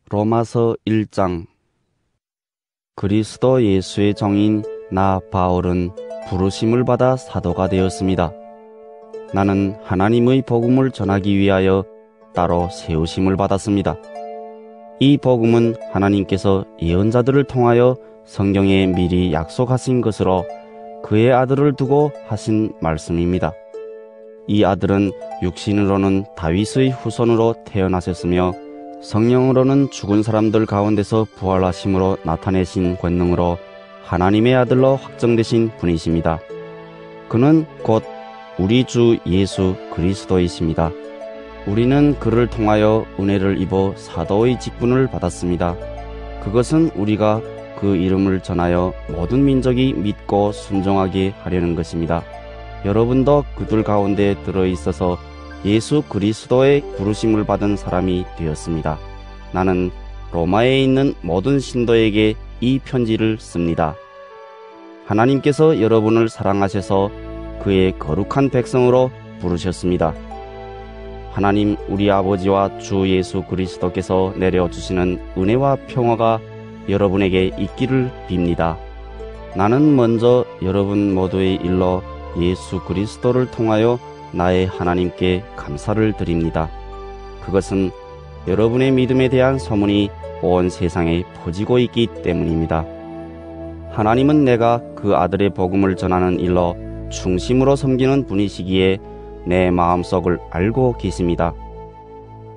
로마서 1장. 그리스도 예수의 정인 나 바울은 부르심을 받아 사도가 되었습니다. 나는 하나님의 복음을 전하기 위하여 따로 세우심을 받았습니다. 이 복음은 하나님께서 예언자들을 통하여 성경에 미리 약속하신 것으로 그의 아들을 두고 하신 말씀입니다. 이 아들은 육신으로는 다윗의 후손으로 태어나셨으며 성령으로는 죽은 사람들 가운데서 부활하심으로 나타내신 권능으로 하나님의 아들로 확정되신 분이십니다. 그는 곧 우리 주 예수 그리스도이십니다. 우리는 그를 통하여 은혜를 입어 사도의 직분을 받았습니다. 그것은 우리가 그 이름을 전하여 모든 민족이 믿고 순종하게 하려는 것입니다. 여러분도 그들 가운데 들어있어서 예수 그리스도의 부르심을 받은 사람이 되었습니다. 나는 로마에 있는 모든 신도에게 이 편지를 씁니다. 하나님께서 여러분을 사랑하셔서 그의 거룩한 백성으로 부르셨습니다. 하나님 우리 아버지와 주 예수 그리스도께서 내려주시는 은혜와 평화가 여러분에게 있기를 빕니다. 나는 먼저 여러분 모두의 일로 예수 그리스도를 통하여 나의 하나님께 감사를 드립니다. 그것은 여러분의 믿음에 대한 소문이 온 세상에 퍼지고 있기 때문입니다. 하나님은 내가 그 아들의 복음을 전하는 일로 중심으로 섬기는 분이시기에 내 마음속을 알고 계십니다.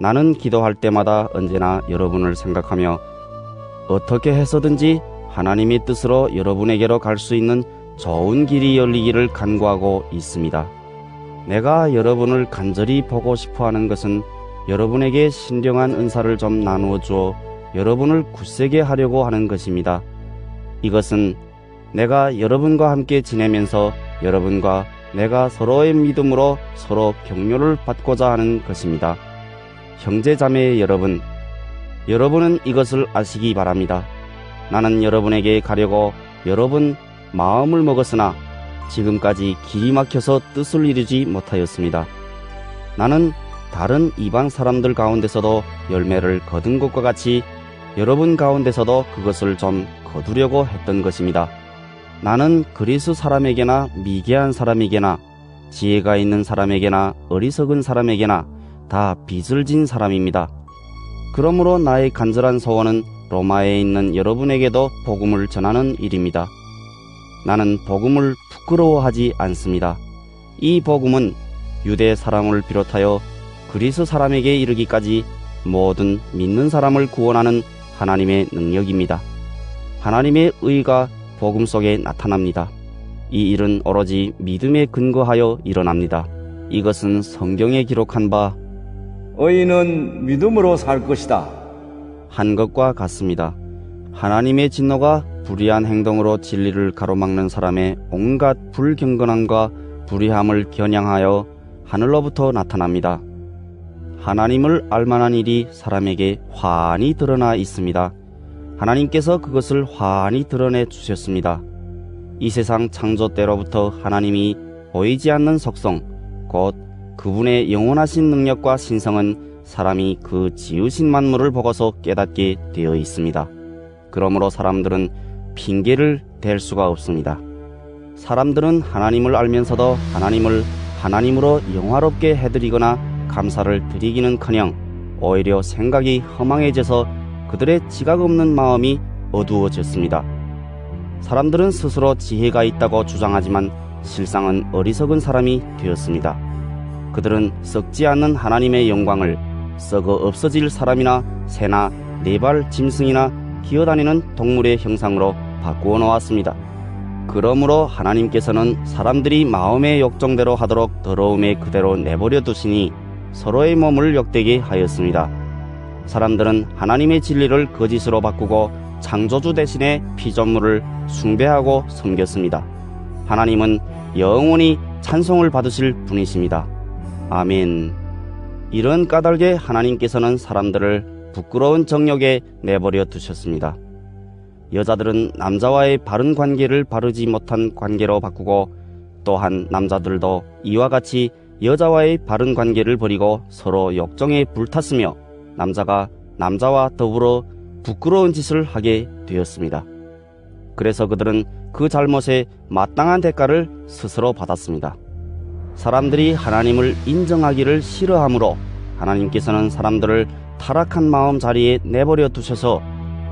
나는 기도할 때마다 언제나 여러분을 생각하며 어떻게 해서든지 하나님의 뜻으로 여러분에게로 갈 수 있는 좋은 길이 열리기를 간구하고 있습니다. 내가 여러분을 간절히 보고 싶어하는 것은 여러분에게 신령한 은사를 좀 나누어 주어 여러분을 굳세게 하려고 하는 것입니다. 이것은 내가 여러분과 함께 지내면서 여러분과 내가 서로의 믿음으로 서로 격려를 받고자 하는 것입니다. 형제자매 여러분, 여러분은 이것을 아시기 바랍니다. 나는 여러분에게 가려고 여러분 마음을 먹었으나 지금까지 길이 막혀서 뜻을 이루지 못하였습니다. 나는 다른 이방 사람들 가운데서도 열매를 거둔 것과 같이 여러분 가운데서도 그것을 좀 거두려고 했던 것입니다. 나는 그리스 사람에게나 미개한 사람에게나 지혜가 있는 사람에게나 어리석은 사람에게나 다 빚을 진 사람입니다. 그러므로 나의 간절한 소원은 로마에 있는 여러분에게도 복음을 전하는 일입니다. 나는 복음을 부끄러워하지 않습니다. 이 복음은 유대 사람을 비롯하여 그리스 사람에게 이르기까지 모든 믿는 사람을 구원하는 하나님의 능력입니다. 하나님의 의가 복음 속에 나타납니다. 이 일은 오로지 믿음에 근거하여 일어납니다. 이것은 성경에 기록한 바 의인은 믿음으로 살 것이다 한 것과 같습니다. 하나님의 진노가 불의한 행동으로 진리를 가로막는 사람의 온갖 불경건함과 불의함을 겨냥하여 하늘로부터 나타납니다. 하나님을 알만한 일이 사람에게 환히 드러나 있습니다. 하나님께서 그것을 환히 드러내 주셨습니다. 이 세상 창조 때로부터 하나님이 보이지 않는 속성, 곧 그분의 영원하신 능력과 신성은 사람이 그 지으신 만물을 보고서 깨닫게 되어 있습니다. 그러므로 사람들은 핑계를 댈 수가 없습니다. 사람들은 하나님을 알면서도 하나님을 하나님으로 영화롭게 해드리거나 감사를 드리기는커녕 오히려 생각이 허망해져서 그들의 지각 없는 마음이 어두워졌습니다. 사람들은 스스로 지혜가 있다고 주장하지만 실상은 어리석은 사람이 되었습니다. 그들은 썩지 않는 하나님의 영광을 썩어 없어질 사람이나 새나 네발 짐승이나 기어다니는 동물의 형상으로 바꾸어 놓았습니다. 그러므로 하나님께서는 사람들이 마음의 욕정대로 하도록 더러움에 그대로 내버려 두시니 서로의 몸을 욕되게 하였습니다. 사람들은 하나님의 진리를 거짓으로 바꾸고 창조주 대신에 피조물을 숭배하고 섬겼습니다. 하나님은 영원히 찬송을 받으실 분이십니다. 아멘. 이런 까닭에 하나님께서는 사람들을 부끄러운 정욕에 내버려 두셨습니다. 여자들은 남자와의 바른 관계를 바르지 못한 관계로 바꾸고 또한 남자들도 이와 같이 여자와의 바른 관계를 버리고 서로 욕정에 불탔으며 남자가 남자와 더불어 부끄러운 짓을 하게 되었습니다. 그래서 그들은 그 잘못에 마땅한 대가를 스스로 받았습니다. 사람들이 하나님을 인정하기를 싫어하므로 하나님께서는 사람들을 타락한 마음 자리에 내버려 두셔서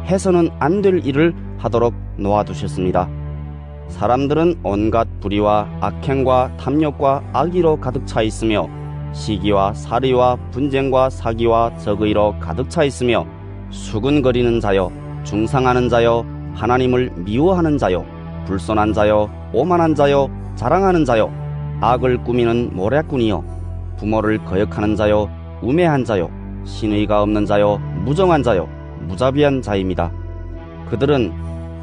해서는 안 될 일을 하도록 놓아두셨습니다. 사람들은 온갖 불의와 악행과 탐욕과 악의로 가득 차 있으며 시기와 살이와 분쟁과 사기와 적의로 가득 차 있으며 수군거리는 자여, 중상하는 자여, 하나님을 미워하는 자여, 불손한 자여, 오만한 자여, 자랑하는 자여, 악을 꾸미는 모략꾼이여, 부모를 거역하는 자여, 우매한 자여, 신의가 없는 자여, 무정한 자여, 무자비한 자입니다. 그들은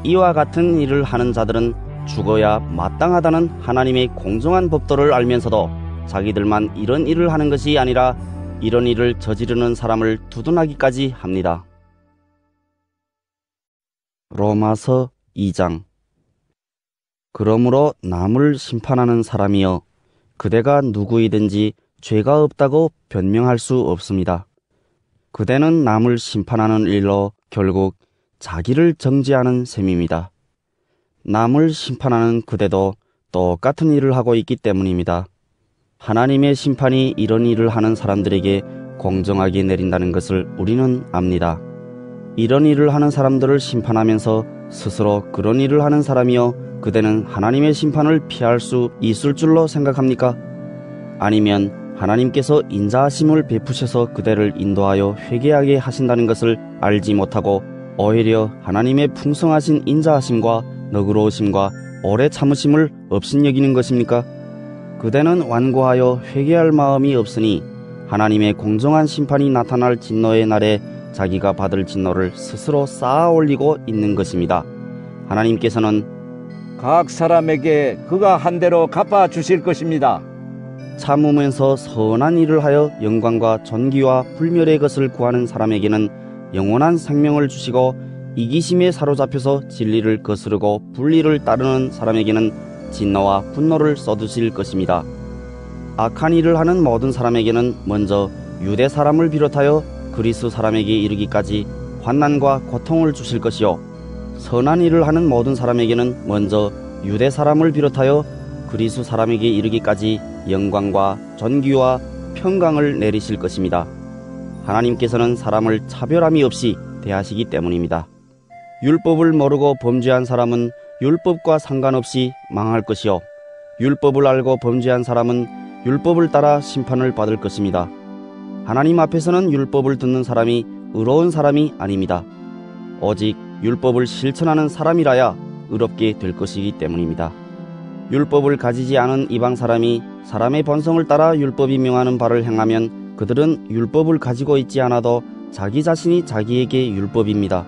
이와 같은 일을 하는 자들은 죽어야 마땅하다는 하나님의 공정한 법도를 알면서도 자기들만 이런 일을 하는 것이 아니라 이런 일을 저지르는 사람을 두둔하기까지 합니다. 로마서 2장. 그러므로 남을 심판하는 사람이여, 그대가 누구이든지 죄가 없다고 변명할 수 없습니다. 그대는 남을 심판하는 일로 결국 자기를 정죄하는 셈입니다. 남을 심판하는 그대도 똑같은 일을 하고 있기 때문입니다. 하나님의 심판이 이런 일을 하는 사람들에게 공정하게 내린다는 것을 우리는 압니다. 이런 일을 하는 사람들을 심판하면서 스스로 그런 일을 하는 사람이여, 그대는 하나님의 심판을 피할 수 있을 줄로 생각합니까? 아니면 하나님께서 인자하심을 베푸셔서 그대를 인도하여 회개하게 하신다는 것을 알지 못하고 오히려 하나님의 풍성하신 인자하심과 너그러우심과 오래 참으심을 업신여기는 것입니까? 그대는 완고하여 회개할 마음이 없으니 하나님의 공정한 심판이 나타날 진노의 날에 자기가 받을 진노를 스스로 쌓아 올리고 있는 것입니다. 하나님께서는 각 사람에게 그가 한 대로 갚아 주실 것입니다. 참으면서 선한 일을 하여 영광과 존귀와 불멸의 것을 구하는 사람에게는 영원한 생명을 주시고, 이기심에 사로잡혀서 진리를 거스르고 불의를 따르는 사람에게는 진노와 분노를 쏟으실 것입니다. 악한 일을 하는 모든 사람에게는 먼저 유대 사람을 비롯하여 그리스 사람에게 이르기까지 환난과 고통을 주실 것이요, 선한 일을 하는 모든 사람에게는 먼저 유대 사람을 비롯하여 그리스 사람에게 이르기까지 영광과 존귀와 평강을 내리실 것입니다. 하나님께서는 사람을 차별함이 없이 대하시기 때문입니다. 율법을 모르고 범죄한 사람은 율법과 상관없이 망할 것이요, 율법을 알고 범죄한 사람은 율법을 따라 심판을 받을 것입니다. 하나님 앞에서는 율법을 듣는 사람이 의로운 사람이 아닙니다. 오직 율법을 실천하는 사람이라야 의롭게 될 것이기 때문입니다. 율법을 가지지 않은 이방 사람이 사람의 본성을 따라 율법이 명하는 바를 행하면 그들은 율법을 가지고 있지 않아도 자기 자신이 자기에게 율법입니다.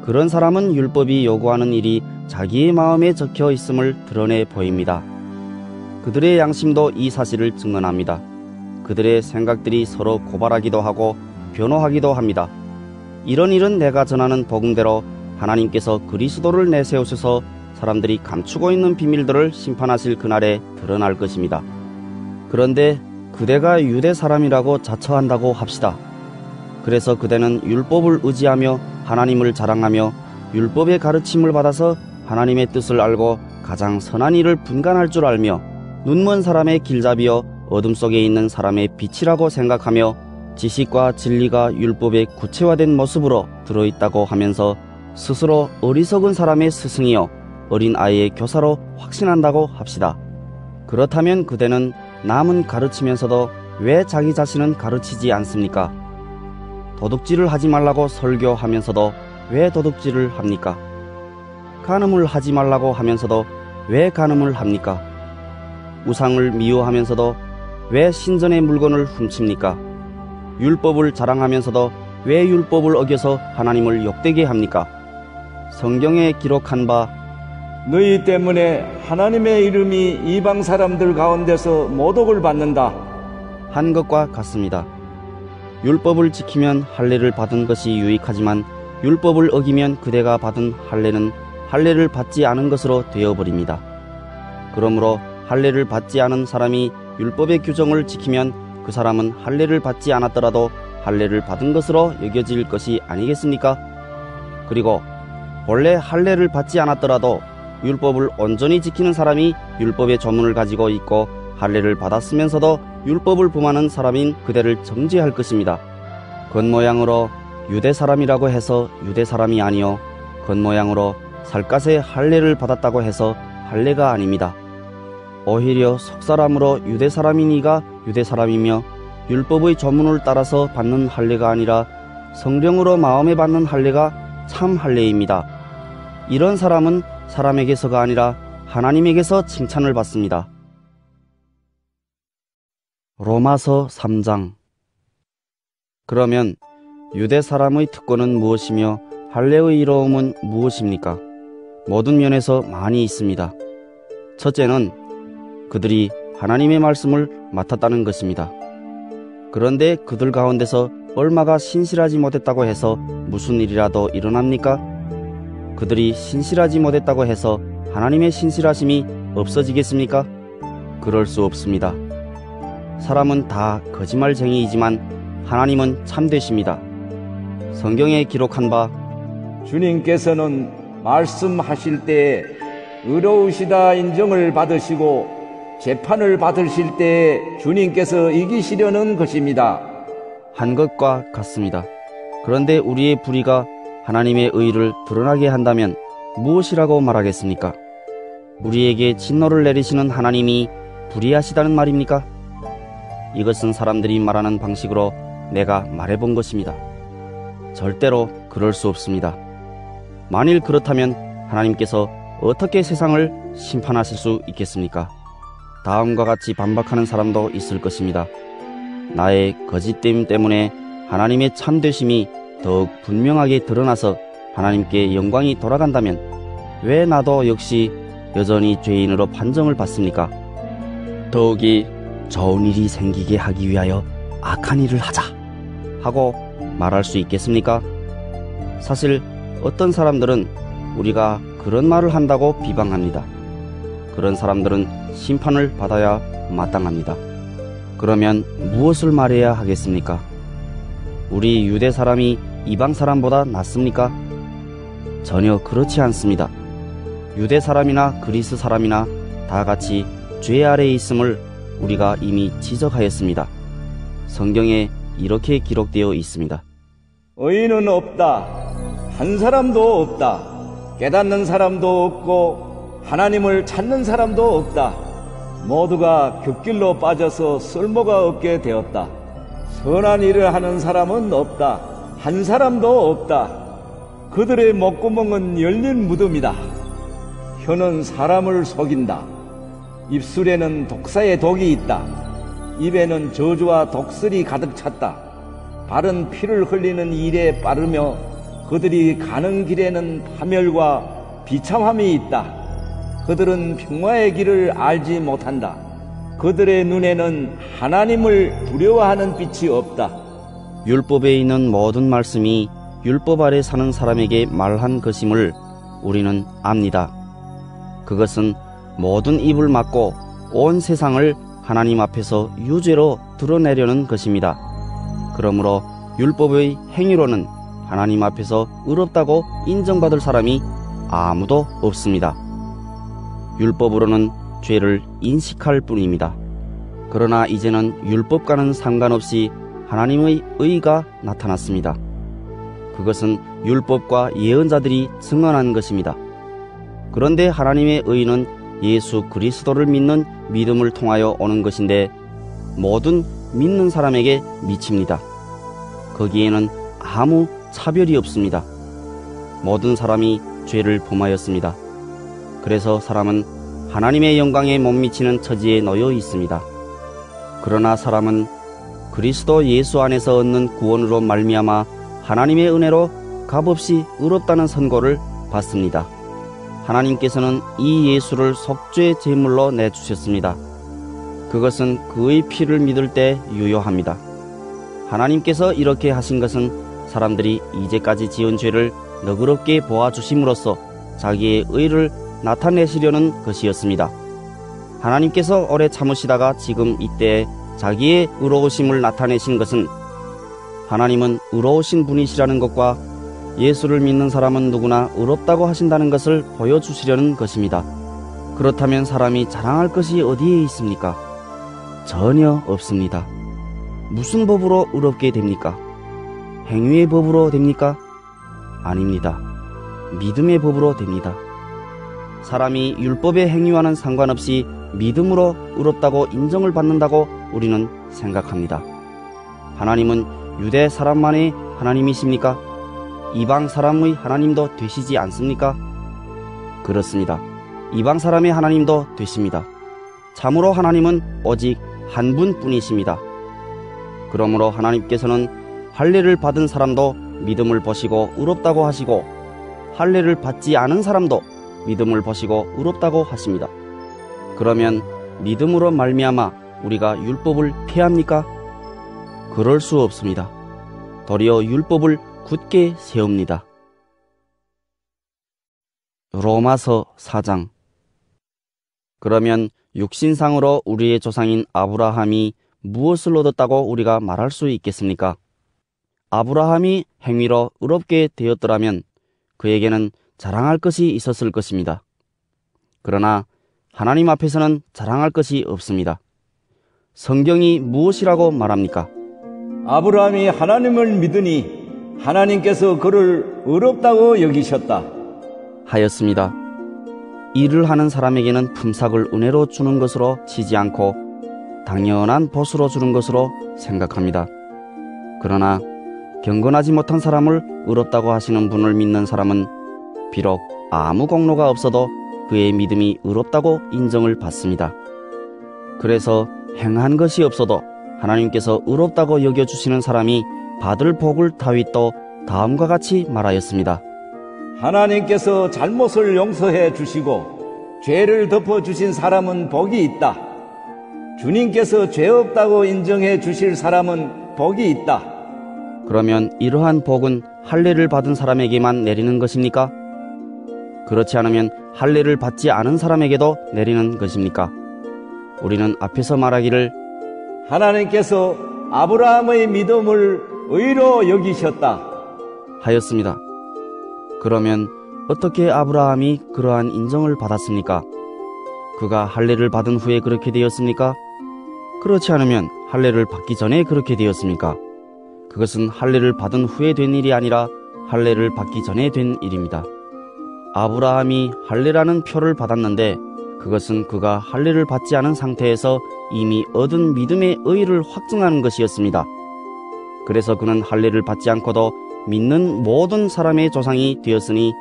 그런 사람은 율법이 요구하는 일이 자기의 마음에 적혀 있음을 드러내 보입니다. 그들의 양심도 이 사실을 증언합니다. 그들의 생각들이 서로 고발하기도 하고 변호하기도 합니다. 이런 일은 내가 전하는 복음대로 하나님께서 그리스도를 내세우셔서 사람들이 감추고 있는 비밀들을 심판하실 그날에 드러날 것입니다. 그런데 그대가 유대 사람이라고 자처한다고 합시다. 그래서 그대는 율법을 의지하며 하나님을 자랑하며 율법의 가르침을 받아서 하나님의 뜻을 알고 가장 선한 일을 분간할 줄 알며 눈먼 사람의 길잡이여 어둠 속에 있는 사람의 빛이라고 생각하며 지식과 진리가 율법의 구체화된 모습으로 들어있다고 하면서 스스로 어리석은 사람의 스승이여 어린 아이의 교사로 확신한다고 합시다. 그렇다면 그대는 남은 가르치면서도 왜 자기 자신은 가르치지 않습니까? 도둑질을 하지 말라고 설교하면서도 왜 도둑질을 합니까? 간음을 하지 말라고 하면서도 왜 간음을 합니까? 우상을 미워하면서도 왜 신전의 물건을 훔칩니까? 율법을 자랑하면서도 왜 율법을 어겨서 하나님을 욕되게 합니까? 성경에 기록한 바 너희 때문에 하나님의 이름이 이방 사람들 가운데서 모독을 받는다 한 것과 같습니다. 율법을 지키면 할례를 받은 것이 유익하지만 율법을 어기면 그대가 받은 할례는 할례를 받지 않은 것으로 되어버립니다. 그러므로 할례를 받지 않은 사람이 율법의 규정을 지키면 그 사람은 할례를 받지 않았더라도 할례를 받은 것으로 여겨질 것이 아니겠습니까? 그리고 본래 할례를 받지 않았더라도 율법을 온전히 지키는 사람이 율법의 조문을 가지고 있고 할례를 받았으면서도 율법을 범하는 사람인 그대를 정죄할 것입니다. 겉모양으로 유대 사람이라고 해서 유대 사람이 아니요 겉모양으로 살갗에 할례를 받았다고 해서 할례가 아닙니다. 오히려 속사람으로 유대 사람이니가 유대 사람이며 율법의 조문을 따라서 받는 할례가 아니라 성령으로 마음에 받는 할례가 참 할례입니다. 이런 사람은 사람에게서가 아니라 하나님에게서 칭찬을 받습니다. 로마서 3장. 그러면 유대 사람의 특권은 무엇이며 할례의 이로움은 무엇입니까? 모든 면에서 많이 있습니다. 첫째는 그들이 하나님의 말씀을 맡았다는 것입니다. 그런데 그들 가운데서 얼마가 신실하지 못했다고 해서 무슨 일이라도 일어납니까? 그들이 신실하지 못했다고 해서 하나님의 신실하심이 없어지겠습니까? 그럴 수 없습니다. 사람은 다 거짓말쟁이이지만 하나님은 참되십니다. 성경에 기록한 바 주님께서는 말씀하실 때 의로우시다 인정을 받으시고 재판을 받으실 때 주님께서 이기시려는 것입니다. 한 것과 같습니다. 그런데 우리의 불의가 하나님의 의를 드러나게 한다면 무엇이라고 말하겠습니까? 우리에게 진노를 내리시는 하나님이 불의하시다는 말입니까? 이것은 사람들이 말하는 방식으로 내가 말해본 것입니다. 절대로 그럴 수 없습니다. 만일 그렇다면 하나님께서 어떻게 세상을 심판하실 수 있겠습니까? 다음과 같이 반박하는 사람도 있을 것입니다. 나의 거짓됨 때문에 하나님의 참되심이 더욱 분명하게 드러나서 하나님께 영광이 돌아간다면 왜 나도 역시 여전히 죄인으로 판정을 받습니까? 더욱이 좋은 일이 생기게 하기 위하여 악한 일을 하자 하고 말할 수 있겠습니까? 사실 어떤 사람들은 우리가 그런 말을 한다고 비방합니다. 그런 사람들은 심판을 받아야 마땅합니다. 그러면 무엇을 말해야 하겠습니까? 우리 유대 사람이 이방 사람보다 낫습니까? 전혀 그렇지 않습니다. 유대 사람이나 그리스 사람이나 다 같이 죄 아래에 있음을 우리가 이미 지적하였습니다. 성경에 이렇게 기록되어 있습니다. 의인은 없다. 한 사람도 없다. 깨닫는 사람도 없고 하나님을 찾는 사람도 없다. 모두가 흙길로 빠져서 쓸모가 없게 되었다. 선한 일을 하는 사람은 없다. 한 사람도 없다. 그들의 목구멍은 열린 무덤이다. 혀는 사람을 속인다. 입술에는 독사의 독이 있다. 입에는 저주와 독설이 가득 찼다. 발은 피를 흘리는 일에 빠르며 그들이 가는 길에는 파멸과 비참함이 있다. 그들은 평화의 길을 알지 못한다. 그들의 눈에는 하나님을 두려워하는 빛이 없다. 율법에 있는 모든 말씀이 율법 아래 사는 사람에게 말한 것임을 우리는 압니다. 그것은 모든 입을 막고 온 세상을 하나님 앞에서 유죄로 드러내려는 것입니다. 그러므로 율법의 행위로는 하나님 앞에서 의롭다고 인정받을 사람이 아무도 없습니다. 율법으로는 죄를 인식할 뿐입니다. 그러나 이제는 율법과는 상관없이 하나님의 의가 나타났습니다. 그것은 율법과 예언자들이 증언한 것입니다. 그런데 하나님의 의는 예수 그리스도를 믿는 믿음을 통하여 오는 것인데 모든 믿는 사람에게 미칩니다. 거기에는 아무 차별이 없습니다. 모든 사람이 죄를 범하였습니다. 그래서 사람은 하나님의 영광에 못 미치는 처지에 놓여 있습니다. 그러나 사람은 그리스도 예수 안에서 얻는 구원으로 말미암아 하나님의 은혜로 값없이 의롭다는 선고를 받습니다. 하나님께서는 이 예수를 속죄 제물로 내주셨습니다. 그것은 그의 피를 믿을 때 유효합니다. 하나님께서 이렇게 하신 것은 사람들이 이제까지 지은 죄를 너그럽게 보아주심으로써 자기의 의를 나타내시려는 것이었습니다. 하나님께서 오래 참으시다가 지금 이때에 자기의 의로우심을 나타내신 것은 하나님은 의로우신 분이시라는 것과 예수를 믿는 사람은 누구나 의롭다고 하신다는 것을 보여주시려는 것입니다. 그렇다면 사람이 자랑할 것이 어디에 있습니까? 전혀 없습니다. 무슨 법으로 의롭게 됩니까? 행위의 법으로 됩니까? 아닙니다. 믿음의 법으로 됩니다. 사람이 율법의 행위와는 상관없이 믿음으로 의롭다고 인정을 받는다고 우리는 생각합니다. 하나님은 유대 사람만의 하나님이십니까? 이방 사람의 하나님도 되시지 않습니까? 그렇습니다. 이방 사람의 하나님도 되십니다. 참으로 하나님은 오직 한 분뿐이십니다. 그러므로 하나님께서는 할례를 받은 사람도 믿음을 보시고 의롭다고 하시고, 할례를 받지 않은 사람도 믿음을 보시고 의롭다고 하십니다. 그러면 믿음으로 말미암아 우리가 율법을 폐합니까? 그럴 수 없습니다. 도리어 율법을 굳게 세웁니다. 로마서 4장. 그러면 육신상으로 우리의 조상인 아브라함이 무엇을 얻었다고 우리가 말할 수 있겠습니까? 아브라함이 행위로 의롭게 되었더라면 그에게는 자랑할 것이 있었을 것입니다. 그러나 하나님 앞에서는 자랑할 것이 없습니다. 성경이 무엇이라고 말합니까? 아브라함이 하나님을 믿으니 하나님께서 그를 의롭다고 여기셨다 하였습니다. 일을 하는 사람에게는 품삯을 은혜로 주는 것으로 치지 않고 당연한 보수로 주는 것으로 생각합니다. 그러나 경건하지 못한 사람을 의롭다고 하시는 분을 믿는 사람은 비록 아무 공로가 없어도 그의 믿음이 의롭다고 인정을 받습니다. 그래서 행한 것이 없어도 하나님께서 의롭다고 여겨주시는 사람이 받을 복을 다윗도 다음과 같이 말하였습니다. 하나님께서 잘못을 용서해 주시고 죄를 덮어 주신 사람은 복이 있다. 주님께서 죄 없다고 인정해 주실 사람은 복이 있다. 그러면 이러한 복은 할례를 받은 사람에게만 내리는 것입니까? 그렇지 않으면 할례를 받지 않은 사람에게도 내리는 것입니까? 우리는 앞에서 말하기를 하나님께서 아브라함의 믿음을 의로 여기셨다 하였습니다. 그러면 어떻게 아브라함이 그러한 인정을 받았습니까? 그가 할례를 받은 후에 그렇게 되었습니까? 그렇지 않으면 할례를 받기 전에 그렇게 되었습니까? 그것은 할례를 받은 후에 된 일이 아니라 할례를 받기 전에 된 일입니다. 아브라함이 할례라는 표를 받았는데 그것은 그가 할례를 받지 않은 상태에서 이미 얻은 믿음의 의의를 확증하는 것이었습니다. 그래서 그는 할례를 받지 않고도 믿는 모든 사람의 조상이 되었으니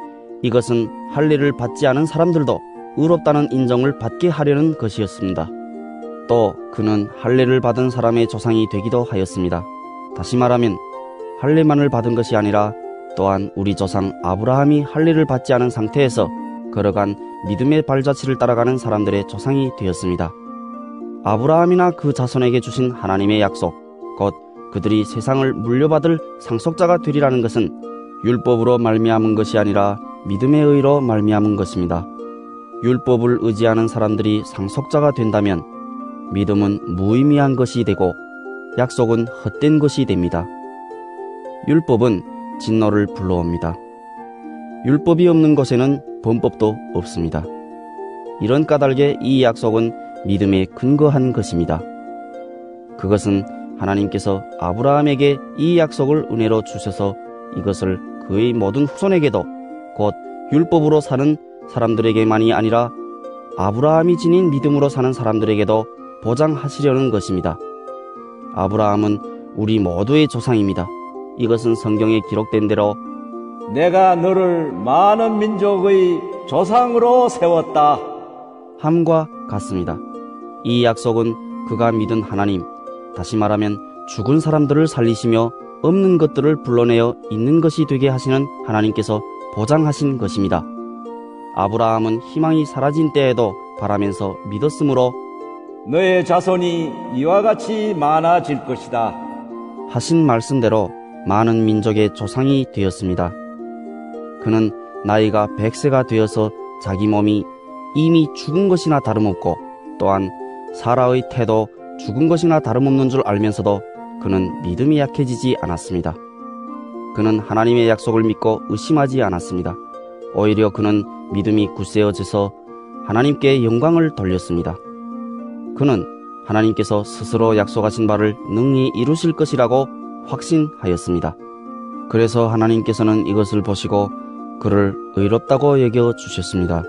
이것은 할례를 받지 않은 사람들도 의롭다는 인정을 받게 하려는 것이었습니다. 또 그는 할례를 받은 사람의 조상이 되기도 하였습니다. 다시 말하면 할례만을 받은 것이 아니라 또한 우리 조상 아브라함이 할례를 받지 않은 상태에서 걸어간 믿음의 발자취를 따라가는 사람들의 조상이 되었습니다. 아브라함이나 그 자손에게 주신 하나님의 약속, 곧 그들이 세상을 물려받을 상속자가 되리라는 것은 율법으로 말미암은 것이 아니라 믿음의 의로 말미암은 것입니다. 율법을 의지하는 사람들이 상속자가 된다면 믿음은 무의미한 것이 되고 약속은 헛된 것이 됩니다. 율법은 진노를 불러옵니다. 율법이 없는 곳에는 범법도 없습니다. 이런 까닭에 이 약속은 믿음에 근거한 것입니다. 그것은 하나님께서 아브라함에게 이 약속을 은혜로 주셔서 이것을 그의 모든 후손에게도 곧 율법으로 사는 사람들에게만이 아니라 아브라함이 지닌 믿음으로 사는 사람들에게도 보장하시려는 것입니다. 아브라함은 우리 모두의 조상입니다. 이것은 성경에 기록된 대로 내가 너를 많은 민족의 조상으로 세웠다 함과 같습니다. 이 약속은 그가 믿은 하나님, 다시 말하면 죽은 사람들을 살리시며 없는 것들을 불러내어 있는 것이 되게 하시는 하나님께서 보장하신 것입니다. 아브라함은 희망이 사라진 때에도 바라면서 믿었으므로 너의 자손이 이와 같이 많아질 것이다 하신 말씀대로 많은 민족의 조상이 되었습니다. 그는 나이가 100세가 되어서 자기 몸이 이미 죽은 것이나 다름없고 또한 사라의 태도 죽은 것이나 다름없는 줄 알면서도 그는 믿음이 약해지지 않았습니다. 그는 하나님의 약속을 믿고 의심하지 않았습니다. 오히려 그는 믿음이 굳세어져서 하나님께 영광을 돌렸습니다. 그는 하나님께서 스스로 약속하신 바를 능히 이루실 것이라고 확신하였습니다. 그래서 하나님께서는 이것을 보시고 그를 의롭다고 여겨 주셨습니다.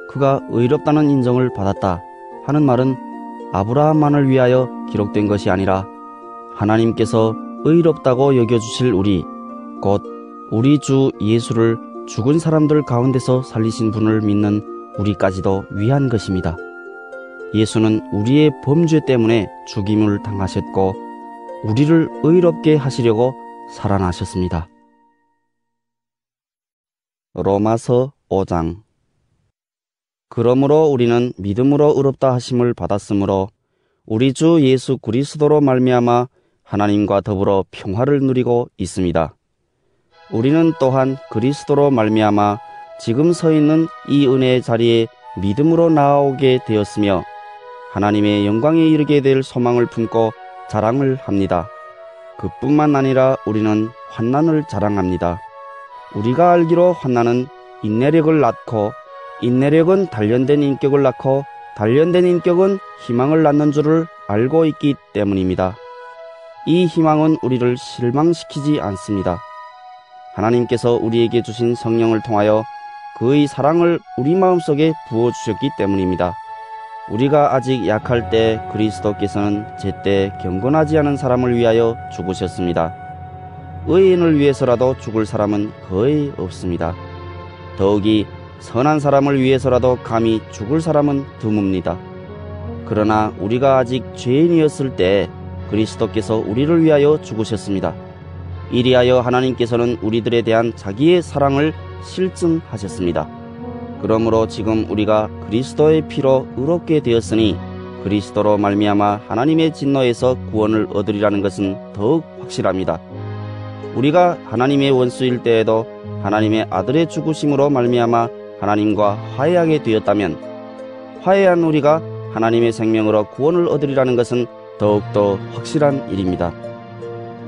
그가 의롭다는 인정을 받았다 하는 말은 아브라함만을 위하여 기록된 것이 아니라 하나님께서 의롭다고 여겨주실 우리, 곧 우리 주 예수를 죽은 사람들 가운데서 살리신 분을 믿는 우리까지도 위한 것입니다. 예수는 우리의 범죄 때문에 죽임을 당하셨고 우리를 의롭게 하시려고 살아나셨습니다. 로마서 5장. 그러므로 우리는 믿음으로 의롭다 하심을 받았으므로 우리 주 예수 그리스도로 말미암아 하나님과 더불어 평화를 누리고 있습니다. 우리는 또한 그리스도로 말미암아 지금 서 있는 이 은혜의 자리에 믿음으로 나아오게 되었으며 하나님의 영광에 이르게 될 소망을 품고 자랑을 합니다. 그뿐만 아니라 우리는 환난을 자랑합니다. 우리가 알기로 환난은 인내력을 낳고 인내력은 단련된 인격을 낳고 단련된 인격은 희망을 낳는 줄을 알고 있기 때문입니다. 이 희망은 우리를 실망시키지 않습니다. 하나님께서 우리에게 주신 성령을 통하여 그의 사랑을 우리 마음속에 부어주셨기 때문입니다. 우리가 아직 약할 때 그리스도께서는 제때 경건하지 않은 사람을 위하여 죽으셨습니다. 의인을 위해서라도 죽을 사람은 거의 없습니다. 더욱이 선한 사람을 위해서라도 감히 죽을 사람은 드뭅니다. 그러나 우리가 아직 죄인이었을 때 그리스도께서 우리를 위하여 죽으셨습니다. 이리하여 하나님께서는 우리들에 대한 자기의 사랑을 실증하셨습니다. 그러므로 지금 우리가 그리스도의 피로 의롭게 되었으니 그리스도로 말미암아 하나님의 진노에서 구원을 얻으리라는 것은 더욱 확실합니다. 우리가 하나님의 원수일 때에도 하나님의 아들의 죽으심으로 말미암아 하나님과 화해하게 되었다면 화해한 우리가 하나님의 생명으로 구원을 얻으리라는 것은 더욱더 확실한 일입니다.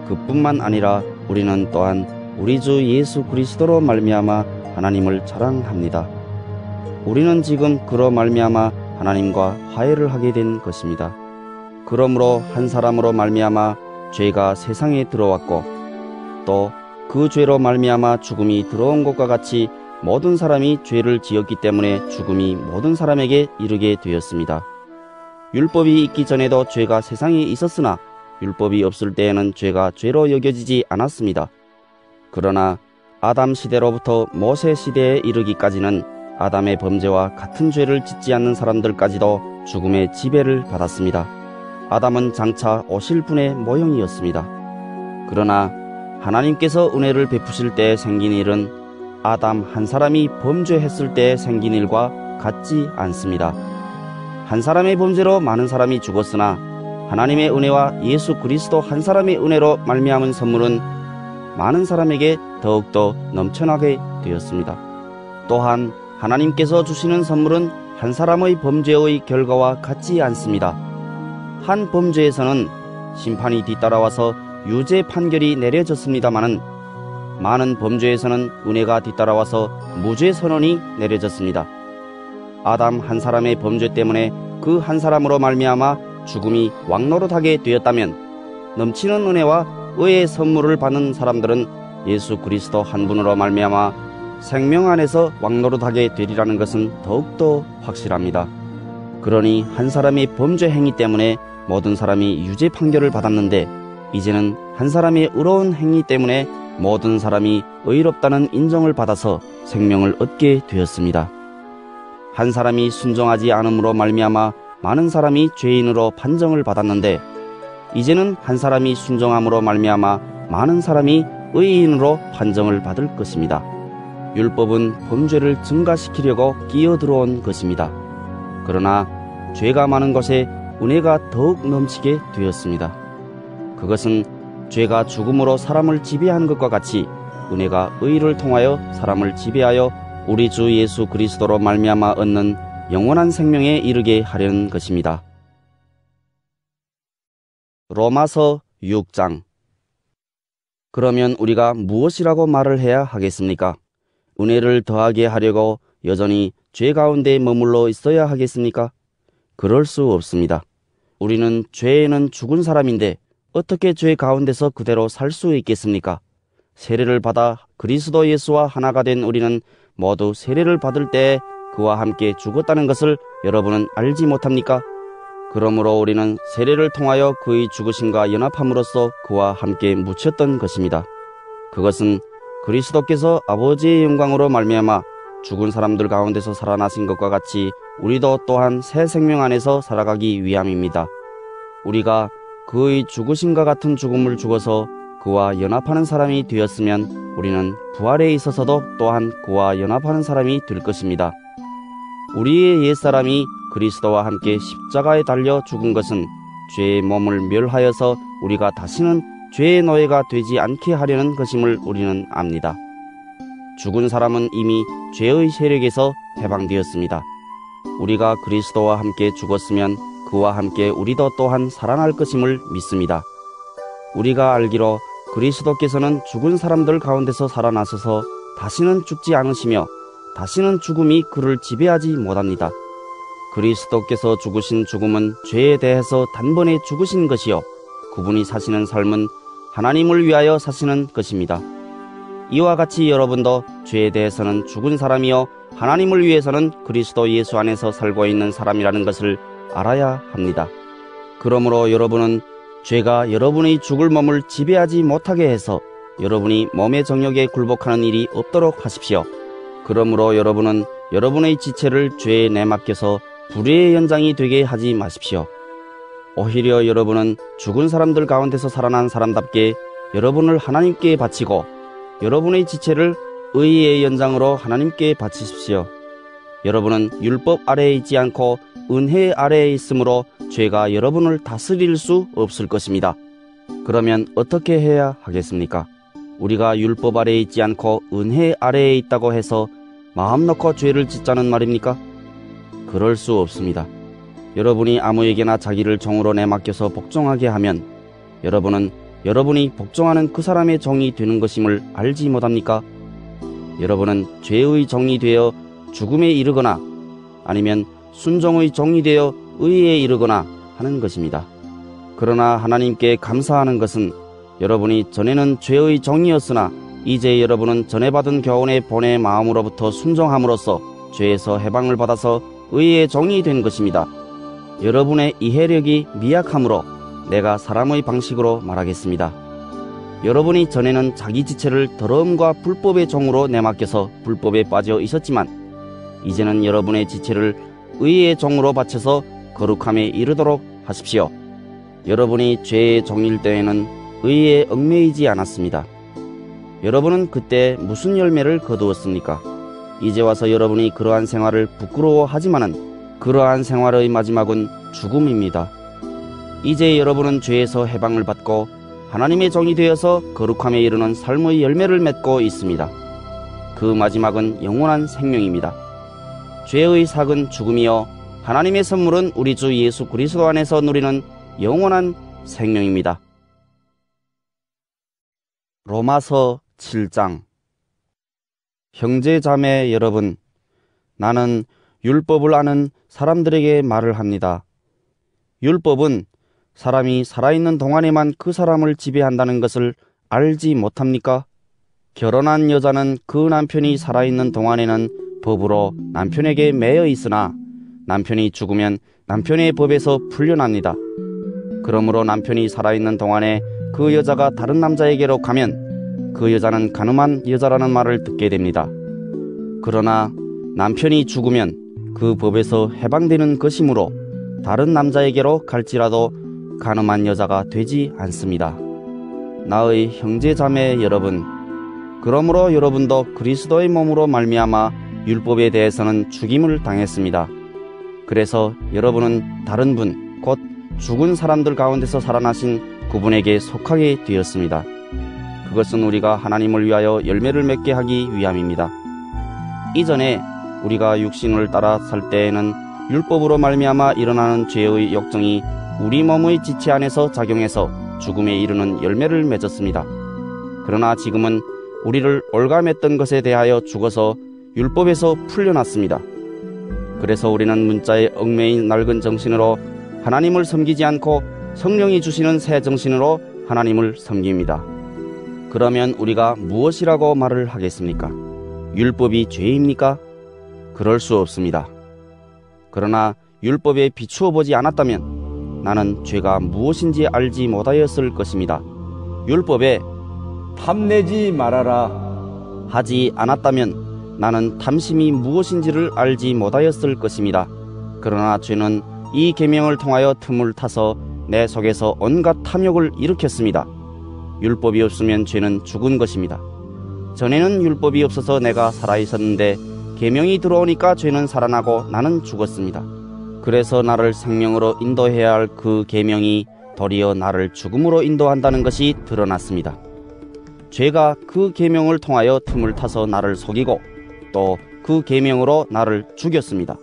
그뿐만 아니라 우리는 또한 우리 주 예수 그리스도로 말미암아 하나님을 자랑합니다. 우리는 지금 그로 말미암아 하나님과 화해를 하게 된 것입니다. 그러므로 한 사람으로 말미암아 죄가 세상에 들어왔고 또 그 죄로 말미암아 죽음이 들어온 것과 같이 모든 사람이 죄를 지었기 때문에 죽음이 모든 사람에게 이르게 되었습니다. 율법이 있기 전에도 죄가 세상에 있었으나 율법이 없을 때에는 죄가 죄로 여겨지지 않았습니다. 그러나 아담 시대로부터 모세 시대에 이르기까지는 아담의 범죄와 같은 죄를 짓지 않는 사람들까지도 죽음의 지배를 받았습니다. 아담은 장차 오실 분의 모형이었습니다. 그러나 하나님께서 은혜를 베푸실 때 생긴 일은 아담 한 사람이 범죄했을 때 생긴 일과 같지 않습니다. 한 사람의 범죄로 많은 사람이 죽었으나 하나님의 은혜와 예수 그리스도 한 사람의 은혜로 말미암은 선물은 많은 사람에게 더욱더 넘쳐나게 되었습니다. 또한 하나님께서 주시는 선물은 한 사람의 범죄의 결과와 같지 않습니다. 한 범죄에서는 심판이 뒤따라와서 유죄 판결이 내려졌습니다마는 많은 범죄에서는 은혜가 뒤따라와서 무죄 선언이 내려졌습니다. 아담 한 사람의 범죄 때문에 그 한 사람으로 말미암아 죽음이 왕노릇하게 되었다면 넘치는 은혜와 의의 선물을 받는 사람들은 예수 그리스도 한 분으로 말미암아 생명 안에서 왕노릇하게 되리라는 것은 더욱더 확실합니다. 그러니 한 사람의 범죄 행위 때문에 모든 사람이 유죄 판결을 받았는데 이제는 한 사람의 의로운 행위 때문에 모든 사람이 의롭다는 인정을 받아서 생명을 얻게 되었습니다. 한 사람이 순종하지 않음으로 말미암아 많은 사람이 죄인으로 판정을 받았는데 이제는 한 사람이 순종함으로 말미암아 많은 사람이 의인으로 판정을 받을 것입니다. 율법은 범죄를 증가시키려고 끼어들어온 것입니다. 그러나 죄가 많은 곳에 은혜가 더욱 넘치게 되었습니다. 그것은 죄가 죽음으로 사람을 지배한 것과 같이 은혜가 의를 통하여 사람을 지배하여 우리 주 예수 그리스도로 말미암아 얻는 영원한 생명에 이르게 하려는 것입니다. 로마서 6장. 그러면 우리가 무엇이라고 말을 해야 하겠습니까? 은혜를 더하게 하려고 여전히 죄 가운데 머물러 있어야 하겠습니까? 그럴 수 없습니다. 우리는 죄에는 죽은 사람인데 어떻게 죄 가운데서 그대로 살 수 있겠습니까? 세례를 받아 그리스도 예수와 하나가 된 우리는 모두 세례를 받을 때 그와 함께 죽었다는 것을 여러분은 알지 못합니까? 그러므로 우리는 세례를 통하여 그의 죽으심과 연합함으로써 그와 함께 묻혔던 것입니다. 그것은 그리스도께서 아버지의 영광으로 말미암아 죽은 사람들 가운데서 살아나신 것과 같이 우리도 또한 새 생명 안에서 살아가기 위함입니다. 우리가 그의 죽으심과 같은 죽음을 죽어서 그와 연합하는 사람이 되었으면 우리는 부활에 있어서도 또한 그와 연합하는 사람이 될 것입니다. 우리의 옛사람이 그리스도와 함께 십자가에 달려 죽은 것은 죄의 몸을 멸하여서 우리가 다시는 죄의 노예가 되지 않게 하려는 것임을 우리는 압니다. 죽은 사람은 이미 죄의 세력에서 해방되었습니다. 우리가 그리스도와 함께 죽었으면 그와 함께 우리도 또한 살아날 것임을 믿습니다. 우리가 알기로 그리스도께서는 죽은 사람들 가운데서 살아나셔서 다시는 죽지 않으시며 다시는 죽음이 그를 지배하지 못합니다. 그리스도께서 죽으신 죽음은 죄에 대해서 단번에 죽으신 것이요 그분이 사시는 삶은 하나님을 위하여 사시는 것입니다. 이와 같이 여러분도 죄에 대해서는 죽은 사람이요 하나님을 위해서는 그리스도 예수 안에서 살고 있는 사람이라는 것을 알아야 합니다. 그러므로 여러분은 죄가 여러분의 죽을 몸을 지배하지 못하게 해서 여러분이 몸의 정욕에 굴복하는 일이 없도록 하십시오. 그러므로 여러분은 여러분의 지체를 죄에 내맡겨서 불의의 연장이 되게 하지 마십시오. 오히려 여러분은 죽은 사람들 가운데서 살아난 사람답게 여러분을 하나님께 바치고 여러분의 지체를 의의 연장으로 하나님께 바치십시오. 여러분은 율법 아래에 있지 않고 은혜 아래에 있으므로 죄가 여러분을 다스릴 수 없을 것입니다. 그러면 어떻게 해야 하겠습니까? 우리가 율법 아래에 있지 않고 은혜 아래에 있다고 해서 마음 놓고 죄를 짓자는 말입니까? 그럴 수 없습니다. 여러분이 아무에게나 자기를 종으로 내맡겨서 복종하게 하면 여러분은 여러분이 복종하는 그 사람의 종이 되는 것임을 알지 못합니까? 여러분은 죄의 종이 되어 죽음에 이르거나 아니면 순종의 종이 되어 의에 이르거나 하는 것입니다. 그러나 하나님께 감사하는 것은 여러분이 전에는 죄의 종이었으나 이제 여러분은 전에 받은 교훈의 본의 마음으로부터 순종함으로써 죄에서 해방을 받아서 의의 종이 된 것입니다. 여러분의 이해력이 미약하므로 내가 사람의 방식으로 말하겠습니다. 여러분이 전에는 자기 지체를 더러움과 불법의 종으로 내맡겨서 불법에 빠져 있었지만 이제는 여러분의 지체를 의의 종으로 바쳐서 거룩함에 이르도록 하십시오. 여러분이 죄의 종일 때에는 의에 얽매이지 않았습니다. 여러분은 그때 무슨 열매를 거두었습니까? 이제 와서 여러분이 그러한 생활을 부끄러워하지만은 그러한 생활의 마지막은 죽음입니다. 이제 여러분은 죄에서 해방을 받고 하나님의 종이 되어서 거룩함에 이르는 삶의 열매를 맺고 있습니다. 그 마지막은 영원한 생명입니다. 죄의 삭은 죽음이요 하나님의 선물은 우리 주 예수 그리스도 안에서 누리는 영원한 생명입니다. 로마서 7장. 형제 자매 여러분, 나는 율법을 아는 사람들에게 말을 합니다. 율법은 사람이 살아있는 동안에만 그 사람을 지배한다는 것을 알지 못합니까? 결혼한 여자는 그 남편이 살아있는 동안에는 법으로 남편에게 매여 있으나 남편이 죽으면 남편의 법에서 풀려납니다. 그러므로 남편이 살아있는 동안에 그 여자가 다른 남자에게로 가면 그 여자는 간음한 여자라는 말을 듣게 됩니다. 그러나 남편이 죽으면 그 법에서 해방되는 것이므로 다른 남자에게로 갈지라도 간음한 여자가 되지 않습니다. 나의 형제 자매 여러분, 그러므로 여러분도 그리스도의 몸으로 말미암아 율법에 대해서는 죽임을 당했습니다. 그래서 여러분은 다른 분, 곧 죽은 사람들 가운데서 살아나신 그분에게 속하게 되었습니다. 그것은 우리가 하나님을 위하여 열매를 맺게 하기 위함입니다. 이전에 우리가 육신을 따라 살 때에는 율법으로 말미암아 일어나는 죄의 욕정이 우리 몸의 지체 안에서 작용해서 죽음에 이르는 열매를 맺었습니다. 그러나 지금은 우리를 올가맸던 것에 대하여 죽어서 율법에서 풀려났습니다. 그래서 우리는 문자에 얽매인 낡은 정신으로 하나님을 섬기지 않고 성령이 주시는 새 정신으로 하나님을 섬깁니다. 그러면 우리가 무엇이라고 말을 하겠습니까? 율법이 죄입니까? 그럴 수 없습니다. 그러나 율법에 비추어 보지 않았다면 나는 죄가 무엇인지 알지 못하였을 것입니다. 율법에 탐내지 말아라 하지 않았다면 나는 탐심이 무엇인지를 알지 못하였을 것입니다. 그러나 죄는 이 계명을 통하여 틈을 타서 내 속에서 온갖 탐욕을 일으켰습니다. 율법이 없으면 죄는 죽은 것입니다. 전에는 율법이 없어서 내가 살아있었는데 계명이 들어오니까 죄는 살아나고 나는 죽었습니다. 그래서 나를 생명으로 인도해야 할 그 계명이 도리어 나를 죽음으로 인도한다는 것이 드러났습니다. 죄가 그 계명을 통하여 틈을 타서 나를 속이고 또 그 계명으로 나를 죽였습니다.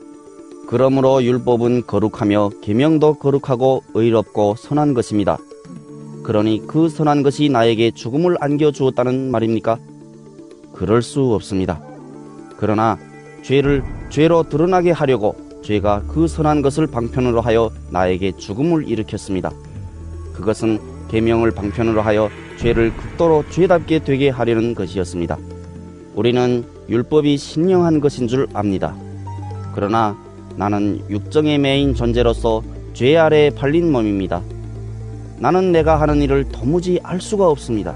그러므로 율법은 거룩하며 계명도 거룩하고 의롭고 선한 것입니다. 그러니 그 선한 것이 나에게 죽음을 안겨주었다는 말입니까? 그럴 수 없습니다. 그러나 죄를 죄로 드러나게 하려고 죄가 그 선한 것을 방편으로 하여 나에게 죽음을 일으켰습니다. 그것은 계명을 방편으로 하여 죄를 극도로 죄답게 되게 하려는 것이었습니다. 우리는 율법이 신령한 것인 줄 압니다. 그러나 나는 육정에 매인 존재로서 죄 아래에 팔린 몸입니다. 나는 내가 하는 일을 도무지 알 수가 없습니다.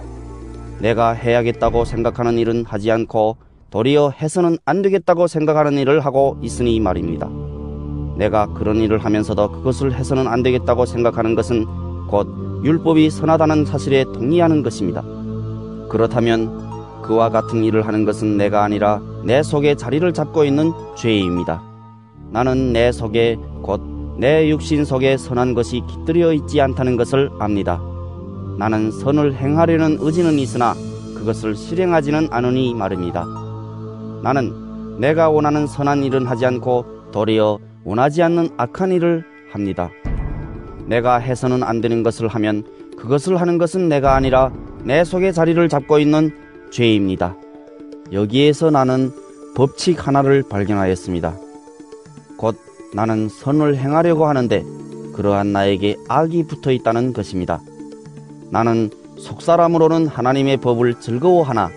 내가 해야겠다고 생각하는 일은 하지 않고 도리어 해서는 안 되겠다고 생각하는 일을 하고 있으니 말입니다. 내가 그런 일을 하면서도 그것을 해서는 안 되겠다고 생각하는 것은 곧 율법이 선하다는 사실에 동의하는 것입니다. 그렇다면 그와 같은 일을 하는 것은 내가 아니라 내 속에 자리를 잡고 있는 죄입니다. 나는 내 속에 곧 내 육신 속에 선한 것이 깃들여 있지 않다는 것을 압니다. 나는 선을 행하려는 의지는 있으나 그것을 실행하지는 않으니 말입니다. 나는 내가 원하는 선한 일은 하지 않고 도리어 원하지 않는 악한 일을 합니다. 내가 해서는 안 되는 것을 하면 그것을 하는 것은 내가 아니라 내 속에 자리를 잡고 있는 죄입니다. 여기에서 나는 법칙 하나를 발견하였습니다. 곧 나는 선을 행하려고 하는데 그러한 나에게 악이 붙어 있다는 것입니다. 나는 속사람으로는 하나님의 법을 즐거워하나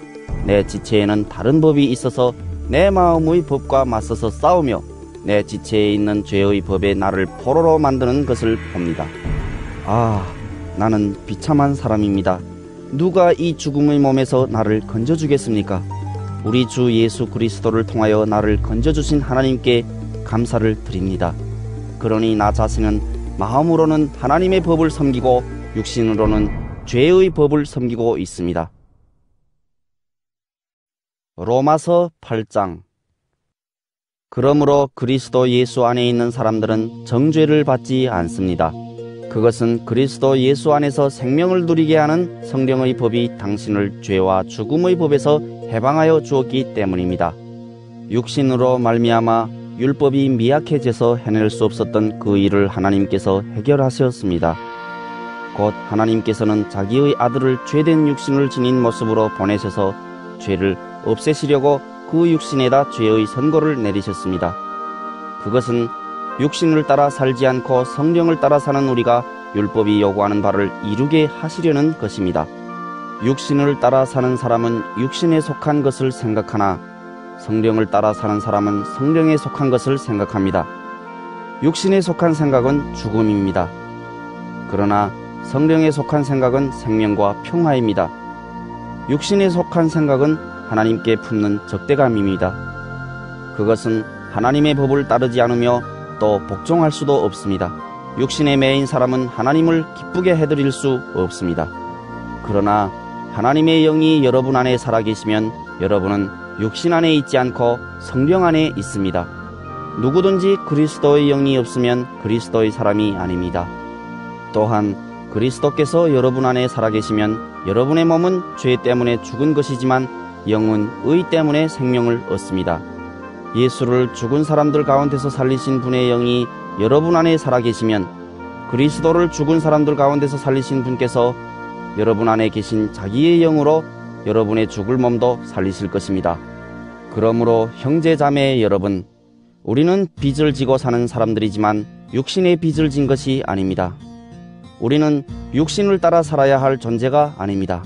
내 지체에는 다른 법이 있어서 내 마음의 법과 맞서서 싸우며 내 지체에 있는 죄의 법에 나를 포로로 만드는 것을 봅니다. 나는 비참한 사람입니다. 누가 이 죽음의 몸에서 나를 건져주겠습니까? 우리 주 예수 그리스도를 통하여 나를 건져주신 하나님께 감사를 드립니다. 그러니 나 자신은 마음으로는 하나님의 법을 섬기고 육신으로는 죄의 법을 섬기고 있습니다. 로마서 8장. 그러므로 그리스도 예수 안에 있는 사람들은 정죄를 받지 않습니다. 그것은 그리스도 예수 안에서 생명을 누리게 하는 성령의 법이 당신을 죄와 죽음의 법에서 해방하여 주었기 때문입니다. 육신으로 말미암아 율법이 미약해져서 해낼 수 없었던 그 일을 하나님께서 해결하셨습니다. 곧 하나님께서는 자기의 아들을 죄된 육신을 지닌 모습으로 보내셔서 죄를 없애시려고 그 육신에다 죄의 선고를 내리셨습니다. 그것은 육신을 따라 살지 않고 성령을 따라 사는 우리가 율법이 요구하는 바를 이루게 하시려는 것입니다. 육신을 따라 사는 사람은 육신에 속한 것을 생각하나 성령을 따라 사는 사람은 성령에 속한 것을 생각합니다. 육신에 속한 생각은 죽음입니다. 그러나 성령에 속한 생각은 생명과 평화입니다. 육신에 속한 생각은 하나님께 품는 적대감입니다. 그것은 하나님의 법을 따르지 않으며 또 복종할 수도 없습니다. 육신에 매인 사람은 하나님을 기쁘게 해드릴 수 없습니다. 그러나 하나님의 영이 여러분 안에 살아계시면 여러분은 육신 안에 있지 않고 성령 안에 있습니다. 누구든지 그리스도의 영이 없으면 그리스도의 사람이 아닙니다. 또한 그리스도께서 여러분 안에 살아계시면 여러분의 몸은 죄 때문에 죽은 것이지만 영은 의 때문에 생명을 얻습니다. 예수를 죽은 사람들 가운데서 살리신 분의 영이 여러분 안에 살아계시면 그리스도를 죽은 사람들 가운데서 살리신 분께서 여러분 안에 계신 자기의 영으로 여러분의 죽을 몸도 살리실 것입니다. 그러므로 형제 자매 여러분, 우리는 빚을 지고 사는 사람들이지만 육신의 빚을 진 것이 아닙니다. 우리는 육신을 따라 살아야 할 존재가 아닙니다.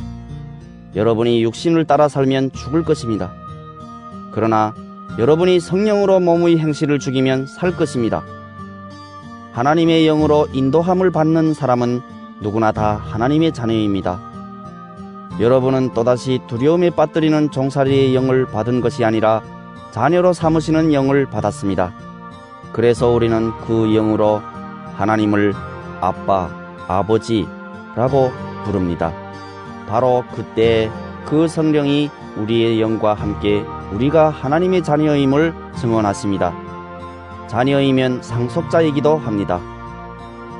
여러분이 육신을 따라 살면 죽을 것입니다. 그러나 여러분이 성령으로 몸의 행실을 죽이면 살 것입니다. 하나님의 영으로 인도함을 받는 사람은 누구나 다 하나님의 자녀입니다. 여러분은 또다시 두려움에 빠뜨리는 종살이의 영을 받은 것이 아니라 자녀로 삼으시는 영을 받았습니다. 그래서 우리는 그 영으로 하나님을 아빠, 아버지라고 부릅니다. 바로 그때 그 성령이 우리의 영과 함께 우리가 하나님의 자녀임을 증언하십니다. 자녀이면 상속자이기도 합니다.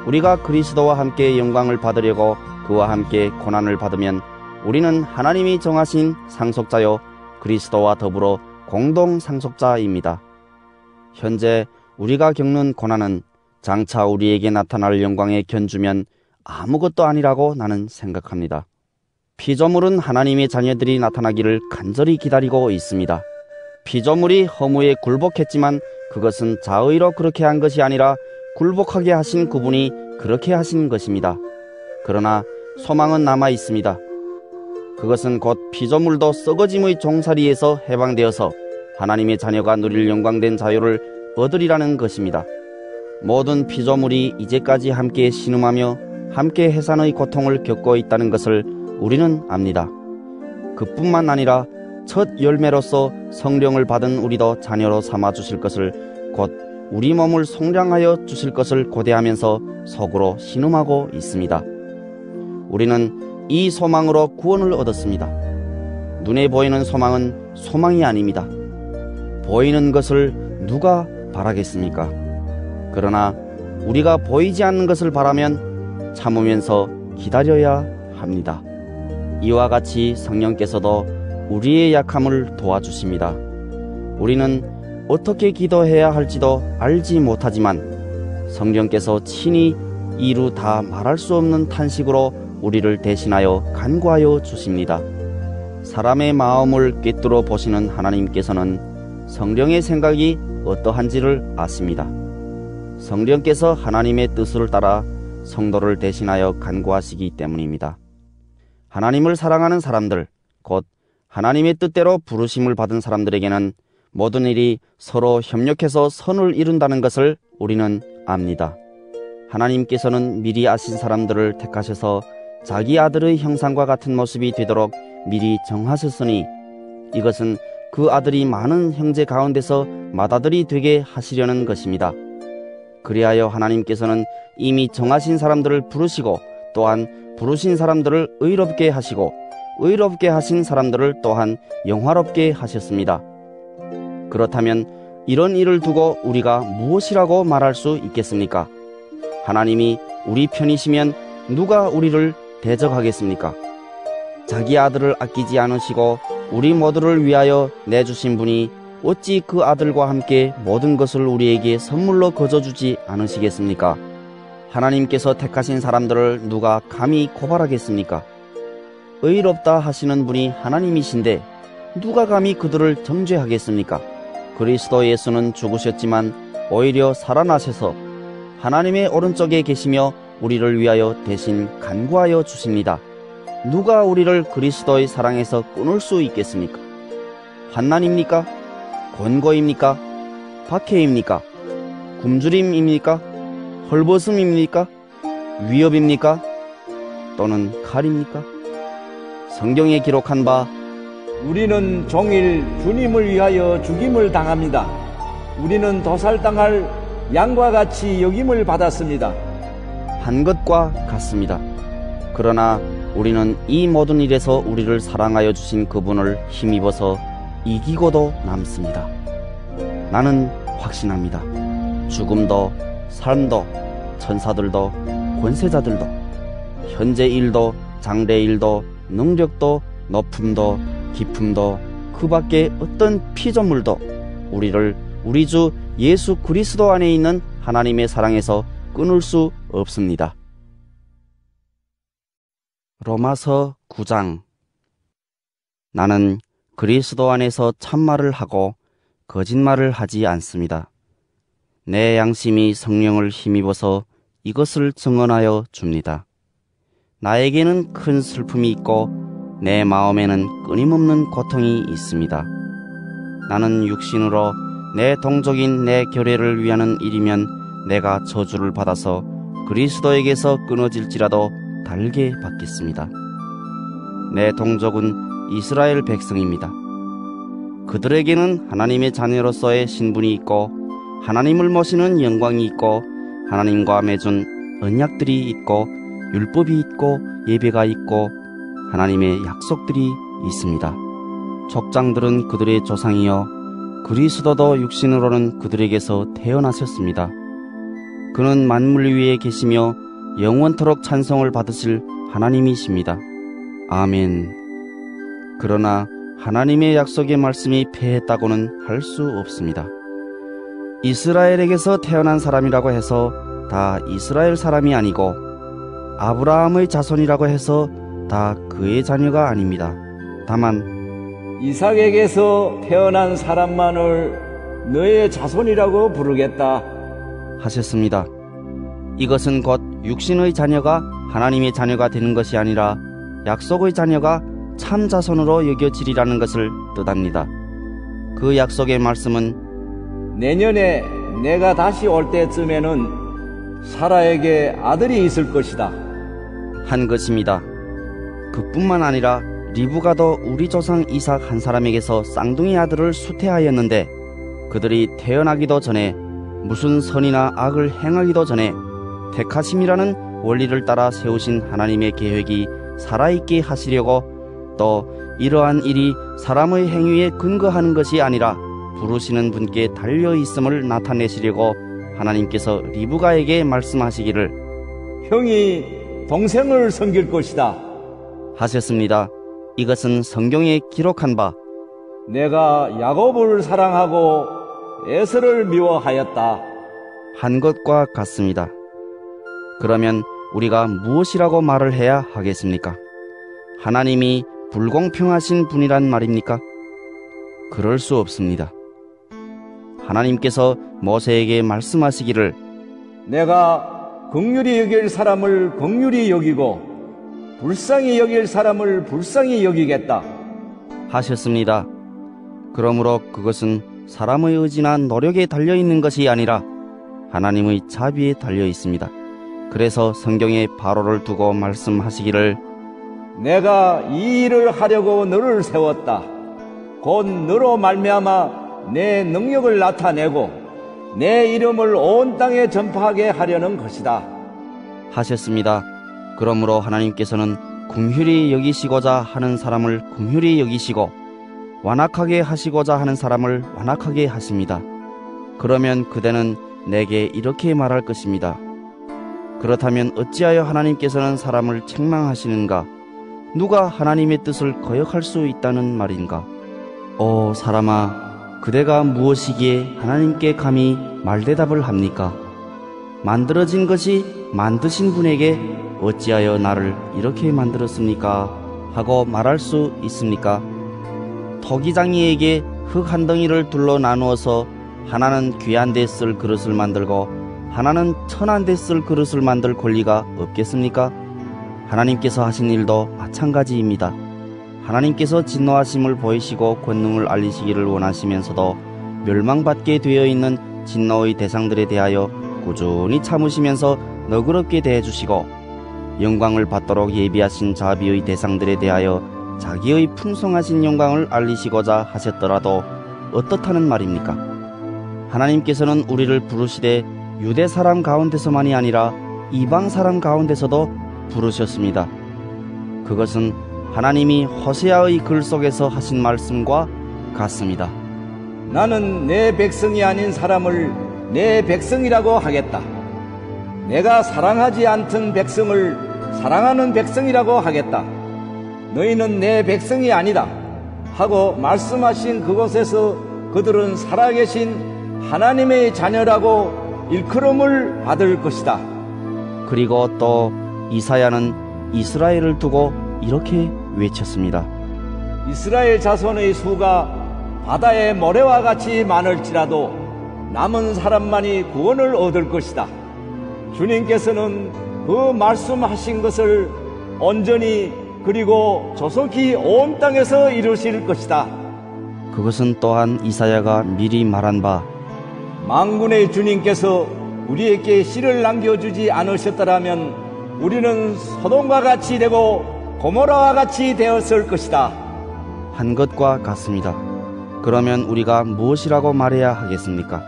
우리가 그리스도와 함께 영광을 받으려고 그와 함께 고난을 받으면 우리는 하나님이 정하신 상속자요 그리스도와 더불어 공동 상속자입니다. 현재 우리가 겪는 고난은 장차 우리에게 나타날 영광에 견주면 아무것도 아니라고 나는 생각합니다. 피조물은 하나님의 자녀들이 나타나기를 간절히 기다리고 있습니다. 피조물이 허무에 굴복했지만 그것은 자의로 그렇게 한 것이 아니라 굴복하게 하신 그분이 그렇게 하신 것입니다. 그러나 소망은 남아 있습니다. 그것은 곧 피조물도 썩어짐의 종살이에서 해방되어서 하나님의 자녀가 누릴 영광된 자유를 얻으리라는 것입니다. 모든 피조물이 이제까지 함께 신음하며 함께 해산의 고통을 겪고 있다는 것을 우리는 압니다. 그뿐만 아니라 첫 열매로서 성령을 받은 우리도 자녀로 삼아 주실 것을, 곧 우리 몸을 속량하여 주실 것을 고대하면서 속으로 신음하고 있습니다. 우리는 이 소망으로 구원을 얻었습니다. 눈에 보이는 소망은 소망이 아닙니다. 보이는 것을 누가 바라겠습니까? 그러나 우리가 보이지 않는 것을 바라면 참으면서 기다려야 합니다. 이와 같이 성령께서도 우리의 약함을 도와주십니다. 우리는 어떻게 기도해야 할지도 알지 못하지만 성령께서 친히 이루 다 말할 수 없는 탄식으로 우리를 대신하여 간구하여 주십니다. 사람의 마음을 꿰뚫어 보시는 하나님께서는 성령의 생각이 어떠한지를 아십니다. 성령께서 하나님의 뜻을 따라 성도를 대신하여 간구하시기 때문입니다. 하나님을 사랑하는 사람들, 곧 하나님의 뜻대로 부르심을 받은 사람들에게는 모든 일이 서로 협력해서 선을 이룬다는 것을 우리는 압니다. 하나님께서는 미리 아신 사람들을 택하셔서 자기 아들의 형상과 같은 모습이 되도록 미리 정하셨으니 이것은 그 아들이 많은 형제 가운데서 맏아들이 되게 하시려는 것입니다. 그리하여 하나님께서는 이미 정하신 사람들을 부르시고 또한 부르신 사람들을 의롭게 하시고 의롭게 하신 사람들을 또한 영화롭게 하셨습니다. 그렇다면 이런 일을 두고 우리가 무엇이라고 말할 수 있겠습니까? 하나님이 우리 편이시면 누가 우리를 대적하겠습니까? 자기 아들을 아끼지 않으시고 우리 모두를 위하여 내주신 분이 어찌 그 아들과 함께 모든 것을 우리에게 선물로 거저주지 않으시겠습니까? 하나님께서 택하신 사람들을 누가 감히 고발하겠습니까? 의롭다 하시는 분이 하나님이신데 누가 감히 그들을 정죄하겠습니까? 그리스도 예수는 죽으셨지만 오히려 살아나셔서 하나님의 오른쪽에 계시며 우리를 위하여 대신 간구하여 주십니다. 누가 우리를 그리스도의 사랑에서 끊을 수 있겠습니까? 환난입니까? 권고입니까? 박해입니까? 굶주림입니까? 헐벗음입니까? 위협입니까? 또는 칼입니까? 성경에 기록한 바 우리는 종일 주님을 위하여 죽임을 당합니다. 우리는 도살당할 양과 같이 여김을 받았습니다. 한 것과 같습니다. 그러나 우리는 이 모든 일에서 우리를 사랑하여 주신 그분을 힘입어서 이기고도 남습니다. 나는 확신합니다. 죽음도 삶도 천사들도 권세자들도 현재 일도 장래 일도 능력도 높음도 깊음도 그 밖에 어떤 피조물도 우리를 우리 주 예수 그리스도 안에 있는 하나님의 사랑에서 끊을 수 없습니다. 로마서 9장. 나는 그리스도 안에서 참말을 하고 거짓말을 하지 않습니다. 내 양심이 성령을 힘입어서 이것을 증언하여 줍니다. 나에게는 큰 슬픔이 있고 내 마음에는 끊임없는 고통이 있습니다. 나는 육신으로 내 동족인 내 결례를 위하는 일이면 내가 저주를 받아서 그리스도에게서 끊어질지라도 달게 받겠습니다. 내 동족은 이스라엘 백성입니다. 그들에게는 하나님의 자녀로서의 신분이 있고 하나님을 모시는 영광이 있고 하나님과 맺은 언약들이 있고 율법이 있고 예배가 있고 하나님의 약속들이 있습니다. 족장들은 그들의 조상이요 그리스도도 육신으로는 그들에게서 태어나셨습니다. 그는 만물 위에 계시며 영원토록 찬송을 받으실 하나님이십니다. 아멘. 그러나 하나님의 약속의 말씀이 패했다고는 할 수 없습니다. 이스라엘에게서 태어난 사람이라고 해서 다 이스라엘 사람이 아니고 아브라함의 자손이라고 해서 다 그의 자녀가 아닙니다. 다만 이삭에게서 태어난 사람만을 너의 자손이라고 부르겠다 하셨습니다. 이것은 곧 육신의 자녀가 하나님의 자녀가 되는 것이 아니라 약속의 자녀가 참 자손으로 여겨지리라는 것을 뜻합니다. 그 약속의 말씀은 내년에 내가 다시 올 때쯤에는 사라에게 아들이 있을 것이다 한 것입니다. 그뿐만 아니라 리브가도 우리 조상 이삭 한 사람에게서 쌍둥이 아들을 수태하였는데 그들이 태어나기도 전에 무슨 선이나 악을 행하기도 전에 택하심이라는 원리를 따라 세우신 하나님의 계획이 살아있게 하시려고 또 이러한 일이 사람의 행위에 근거하는 것이 아니라 부르시는 분께 달려있음을 나타내시려고 하나님께서 리브가에게 말씀하시기를 형이 동생을 섬길 것이다 하셨습니다. 이것은 성경에 기록한 바 내가 야곱을 사랑하고 에서를 미워하였다 한 것과 같습니다. 그러면 우리가 무엇이라고 말을 해야 하겠습니까? 하나님이 불공평하신 분이란 말입니까? 그럴 수 없습니다. 하나님께서 모세에게 말씀하시기를 내가 긍휼히 여길 사람을 긍휼히 여기고 불쌍히 여길 사람을 불쌍히 여기겠다 하셨습니다. 그러므로 그것은 사람의 의지나 노력에 달려있는 것이 아니라 하나님의 자비에 달려 있습니다. 그래서 성경에 바로를 두고 말씀하시기를 내가 이 일을 하려고 너를 세웠다 곧 너로 말미암아 내 능력을 나타내고 내 이름을 온 땅에 전파하게 하려는 것이다 하셨습니다. 그러므로 하나님께서는 긍휼히 여기시고자 하는 사람을 긍휼히 여기시고 완악하게 하시고자 하는 사람을 완악하게 하십니다. 그러면 그대는 내게 이렇게 말할 것입니다. 그렇다면 어찌하여 하나님께서는 사람을 책망하시는가? 누가 하나님의 뜻을 거역할 수 있다는 말인가? 오 사람아, 그대가 무엇이기에 하나님께 감히 말대답을 합니까? 만들어진 것이 만드신 분에게 어찌하여 나를 이렇게 만들었습니까? 하고 말할 수 있습니까? 토기장이에게 흙 한 덩이를 둘러 나누어서 하나는 귀한 데 쓸 그릇을 만들고 하나는 천한 데 쓸 그릇을 만들 권리가 없겠습니까? 하나님께서 하신 일도 마찬가지입니다. 하나님께서 진노하심을 보이시고 권능을 알리시기를 원하시면서도 멸망받게 되어 있는 진노의 대상들에 대하여 꾸준히 참으시면서 너그럽게 대해주시고 영광을 받도록 예비하신 자비의 대상들에 대하여 자기의 풍성하신 영광을 알리시고자 하셨더라도 어떻다는 말입니까? 하나님께서는 우리를 부르시되 유대 사람 가운데서만이 아니라 이방 사람 가운데서도 부르셨습니다. 그것은 하나님이 호세아의 글 속에서 하신 말씀과 같습니다. 나는 내 백성이 아닌 사람을 내 백성이라고 하겠다 내가 사랑하지 않던 백성을 사랑하는 백성이라고 하겠다 너희는 내 백성이 아니다 하고 말씀하신 그곳에서 그들은 살아계신 하나님의 자녀라고 일컬음을 받을 것이다. 그리고 또 이사야는 이스라엘을 두고 이렇게 외쳤습니다. 이스라엘 자손의 수가 바다의 모래와 같이 많을지라도 남은 사람만이 구원을 얻을 것이다. 주님께서는 그 말씀하신 것을 온전히 그리고 조속히 온 땅에서 이루실 것이다. 그것은 또한 이사야가 미리 말한 바 만군의 주님께서 우리에게 씨를 남겨주지 않으셨더라면 우리는 소돔과 같이 되고 고모라와 같이 되었을 것이다. 한 것과 같습니다. 그러면 우리가 무엇이라고 말해야 하겠습니까?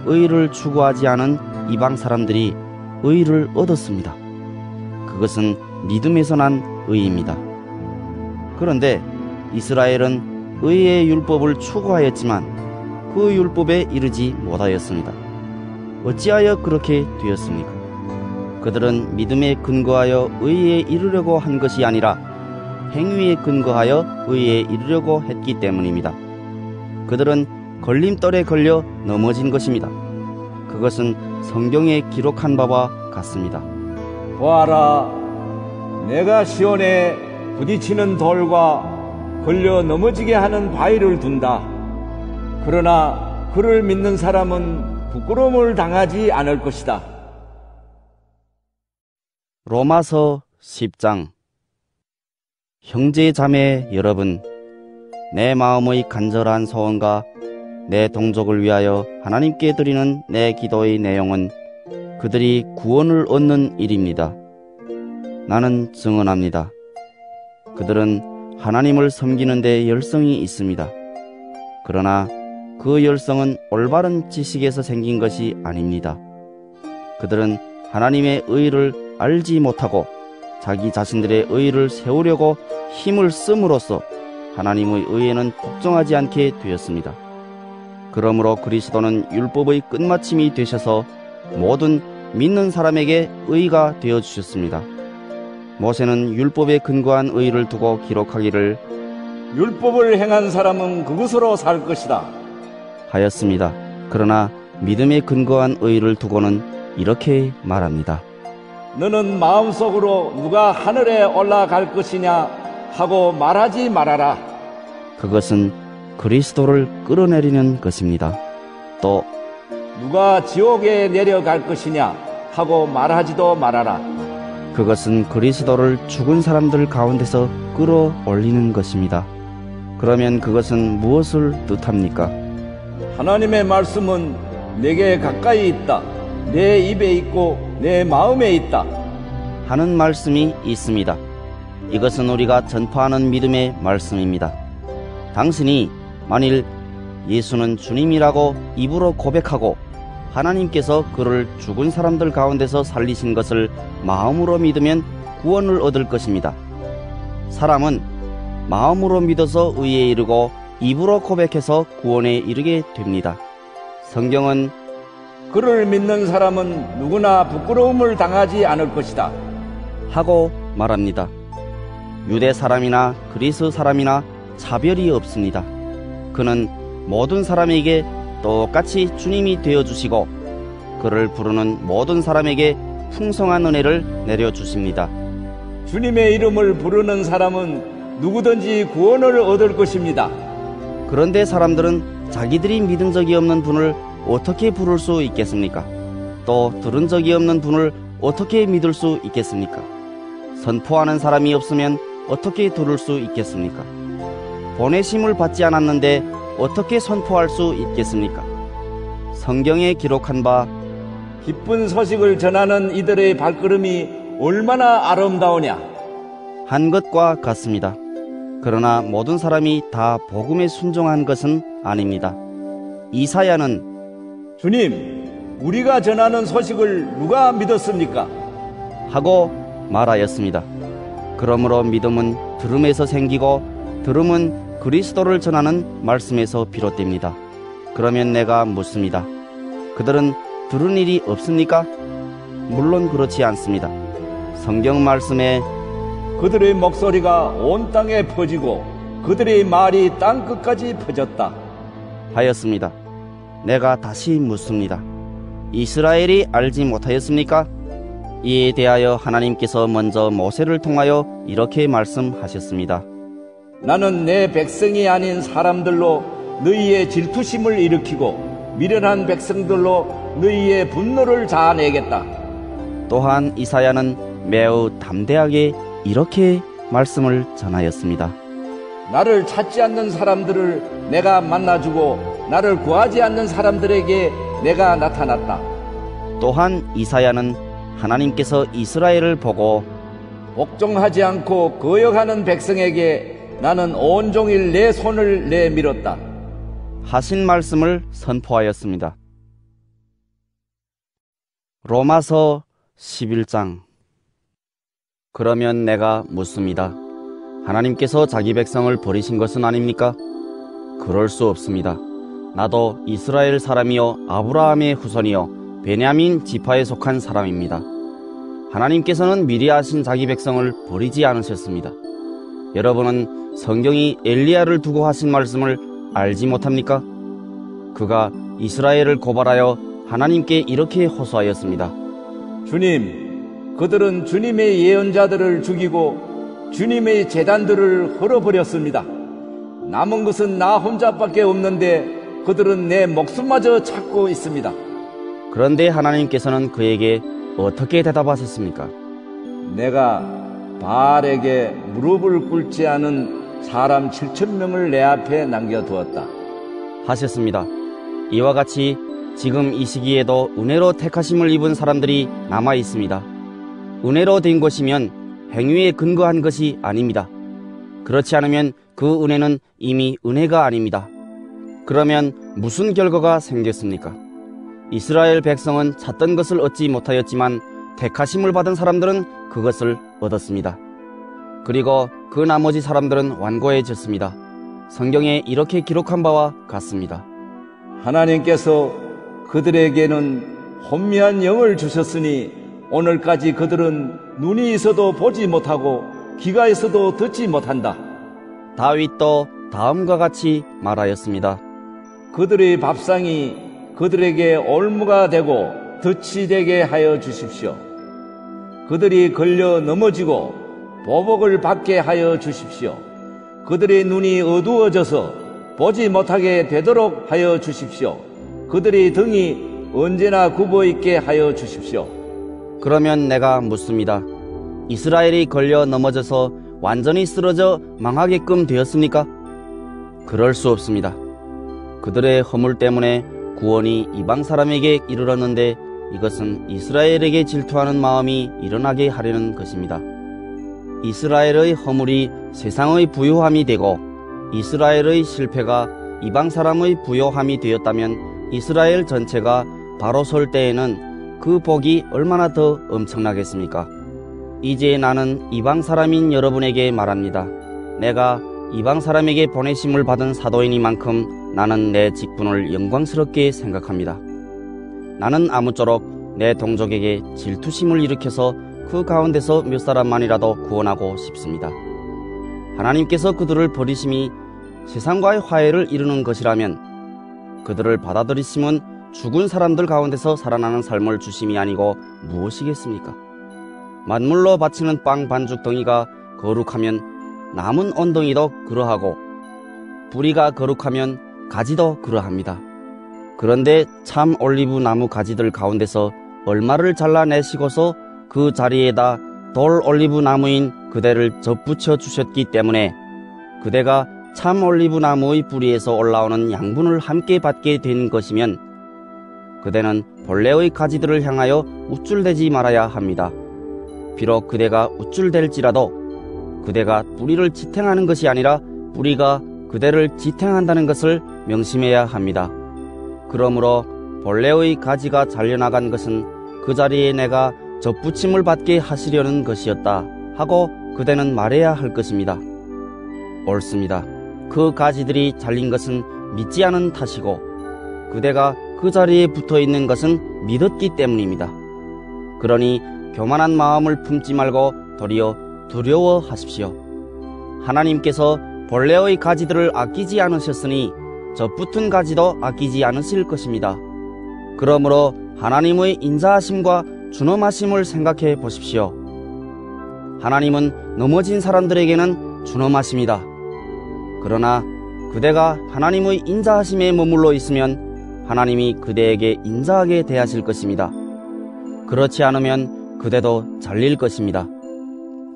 의를 추구하지 않은 이방 사람들이 의를 얻었습니다. 그것은 믿음에서 난 의입니다. 그런데 이스라엘은 의의 율법을 추구하였지만 그 율법에 이르지 못하였습니다. 어찌하여 그렇게 되었습니까? 그들은 믿음에 근거하여 의에 이르려고 한 것이 아니라 행위에 근거하여 의에 이르려고 했기 때문입니다. 그들은 걸림돌에 걸려 넘어진 것입니다. 그것은 성경에 기록한 바와 같습니다. 보아라, 내가 시온에 부딪히는 돌과 걸려 넘어지게 하는 바위를 둔다. 그러나 그를 믿는 사람은 부끄러움을 당하지 않을 것이다. 로마서 10장. 형제 자매 여러분, 내 마음의 간절한 소원과 내 동족을 위하여 하나님께 드리는 내 기도의 내용은 그들이 구원을 얻는 일입니다. 나는 증언합니다. 그들은 하나님을 섬기는 데 열성이 있습니다. 그러나 그 열성은 올바른 지식에서 생긴 것이 아닙니다. 그들은 하나님의 의를 알지 못하고 자기 자신들의 의를 세우려고 힘을 씀으로써 하나님의 의에는 복종하지 않게 되었습니다. 그러므로 그리스도는 율법의 끝마침이 되셔서 모든 믿는 사람에게 의가 되어주셨습니다. 모세는 율법에 근거한 의를 두고 기록하기를 율법을 행한 사람은 그것으로 살 것이다 하였습니다. 그러나 믿음에 근거한 의를 두고는 이렇게 말합니다. 너는 마음속으로 누가 하늘에 올라갈 것이냐 하고 말하지 말아라. 그것은 그리스도를 끌어내리는 것입니다. 또 누가 지옥에 내려갈 것이냐 하고 말하지도 말아라. 그것은 그리스도를 죽은 사람들 가운데서 끌어올리는 것입니다. 그러면 그것은 무엇을 뜻합니까? 하나님의 말씀은 내게 가까이 있다. 내 입에 있고 내 마음에 있다 하는 말씀이 있습니다. 이것은 우리가 전파하는 믿음의 말씀입니다. 당신이 만일 예수는 주님이라고 입으로 고백하고 하나님께서 그를 죽은 사람들 가운데서 살리신 것을 마음으로 믿으면 구원을 얻을 것입니다. 사람은 마음으로 믿어서 의에 이르고 입으로 고백해서 구원에 이르게 됩니다. 성경은 그를 믿는 사람은 누구나 부끄러움을 당하지 않을 것이다 하고 말합니다. 유대 사람이나 그리스 사람이나 차별이 없습니다. 그는 모든 사람에게 똑같이 주님이 되어주시고 그를 부르는 모든 사람에게 풍성한 은혜를 내려주십니다. 주님의 이름을 부르는 사람은 누구든지 구원을 얻을 것입니다. 그런데 사람들은 자기들이 믿은 적이 없는 분을 어떻게 부를 수 있겠습니까? 또 들은 적이 없는 분을 어떻게 믿을 수 있겠습니까? 선포하는 사람이 없으면 어떻게 들을 수 있겠습니까? 보내심을 받지 않았는데 어떻게 선포할 수 있겠습니까? 성경에 기록한 바 기쁜 소식을 전하는 이들의 발걸음이 얼마나 아름다우냐 한 것과 같습니다. 그러나 모든 사람이 다 복음에 순종한 것은 아닙니다. 이사야는 주님, 우리가 전하는 소식을 누가 믿었습니까? 하고 말하였습니다. 그러므로 믿음은 들음에서 생기고 들음은 그리스도를 전하는 말씀에서 비롯됩니다. 그러면 내가 묻습니다. 그들은 들은 일이 없습니까? 물론 그렇지 않습니다. 성경 말씀에 그들의 목소리가 온 땅에 퍼지고 그들의 말이 땅 끝까지 퍼졌다 하였습니다. 내가 다시 묻습니다. 이스라엘이 알지 못하였습니까? 이에 대하여 하나님께서 먼저 모세를 통하여 이렇게 말씀하셨습니다. 나는 내 백성이 아닌 사람들로 너희의 질투심을 일으키고 미련한 백성들로 너희의 분노를 자아내겠다. 또한 이사야는 매우 담대하게 이렇게 말씀을 전하였습니다. 나를 찾지 않는 사람들을 내가 만나주고 나를 구하지 않는 사람들에게 내가 나타났다. 또한 이사야는 하나님께서 이스라엘을 보고 복종하지 않고 거역하는 백성에게 나는 온종일 내 손을 내밀었다 하신 말씀을 선포하였습니다. 로마서 11장. 그러면 내가 묻습니다. 하나님께서 자기 백성을 버리신 것은 아닙니까? 그럴 수 없습니다. 나도 이스라엘 사람이요 아브라함의 후손이요 베냐민 지파에 속한 사람입니다. 하나님께서는 미리 아신 자기 백성을 버리지 않으셨습니다. 여러분은 성경이 엘리야를 두고 하신 말씀을 알지 못합니까? 그가 이스라엘을 고발하여 하나님께 이렇게 호소하였습니다. 주님, 그들은 주님의 예언자들을 죽이고 주님의 제단들을 헐어버렸습니다. 남은 것은 나 혼자밖에 없는데 그들은 내 목숨마저 찾고 있습니다. 그런데 하나님께서는 그에게 어떻게 대답하셨습니까? 내가 바알에게 무릎을 꿇지 않은 사람 7,000명을 내 앞에 남겨두었다 하셨습니다. 이와 같이 지금 이 시기에도 은혜로 택하심을 입은 사람들이 남아 있습니다. 은혜로 된 것이면 행위에 근거한 것이 아닙니다. 그렇지 않으면 그 은혜는 이미 은혜가 아닙니다. 그러면 무슨 결과가 생겼습니까? 이스라엘 백성은 찾던 것을 얻지 못하였지만 택하심을 받은 사람들은 그것을 얻었습니다. 그리고 그 나머지 사람들은 완고해졌습니다. 성경에 이렇게 기록한 바와 같습니다. 하나님께서 그들에게는 혼미한 영을 주셨으니 오늘까지 그들은 눈이 있어도 보지 못하고 귀가 있어도 듣지 못한다. 다윗도 다음과 같이 말하였습니다. 그들의 밥상이 그들에게 올무가 되고 덫이 되게 하여 주십시오. 그들이 걸려 넘어지고 보복을 받게 하여 주십시오. 그들의 눈이 어두워져서 보지 못하게 되도록 하여 주십시오. 그들의 등이 언제나 굽어있게 하여 주십시오. 그러면 내가 묻습니다. 이스라엘이 걸려 넘어져서 완전히 쓰러져 망하게끔 되었습니까? 그럴 수 없습니다. 그들의 허물 때문에 구원이 이방 사람에게 이르렀는데 이것은 이스라엘에게 질투하는 마음이 일어나게 하려는 것입니다. 이스라엘의 허물이 세상의 부요함이 되고 이스라엘의 실패가 이방 사람의 부요함이 되었다면 이스라엘 전체가 바로 설 때에는 그 복이 얼마나 더 엄청나겠습니까? 이제 나는 이방 사람인 여러분에게 말합니다. 내가 이방 사람에게 보내심을 받은 사도이니만큼 나는 내 직분을 영광스럽게 생각합니다. 나는 아무쪼록 내 동족에게 질투심을 일으켜서 그 가운데서 몇 사람만이라도 구원하고 싶습니다. 하나님께서 그들을 버리심이 세상과의 화해를 이루는 것이라면 그들을 받아들이심은 죽은 사람들 가운데서 살아나는 삶을 주심이 아니고 무엇이겠습니까? 만물로 바치는 빵 반죽 덩이가 거룩하면 남은 온덩이도 그러하고 뿌리가 거룩하면 가지도 그러합니다. 그런데 참 올리브 나무 가지들 가운데서 얼마를 잘라내시고서 그 자리에다 돌 올리브 나무인 그대를 접붙여 주셨기 때문에 그대가 참 올리브 나무의 뿌리에서 올라오는 양분을 함께 받게 된 것이면 그대는 본래의 가지들을 향하여 우쭐대지 말아야 합니다. 비록 그대가 우쭐댈지라도 그대가 뿌리를 지탱하는 것이 아니라 뿌리가 그대를 지탱한다는 것을 명심해야 합니다. 그러므로 본래의 가지가 잘려나간 것은 그 자리에 내가 접붙임을 받게 하시려는 것이었다 하고 그대는 말해야 할 것입니다. 옳습니다. 그 가지들이 잘린 것은 믿지 않은 탓이고 그대가 그 자리에 붙어있는 것은 믿었기 때문입니다. 그러니 교만한 마음을 품지 말고 도리어 두려워하십시오. 하나님께서 본래의 가지들을 아끼지 않으셨으니 접붙은 가지도 아끼지 않으실 것입니다. 그러므로 하나님의 인자하심과 준엄하심을 생각해 보십시오. 하나님은 넘어진 사람들에게는 준엄하십니다. 그러나 그대가 하나님의 인자하심에 머물러 있으면 하나님이 그대에게 인자하게 대하실 것입니다. 그렇지 않으면 그대도 잘릴 것입니다.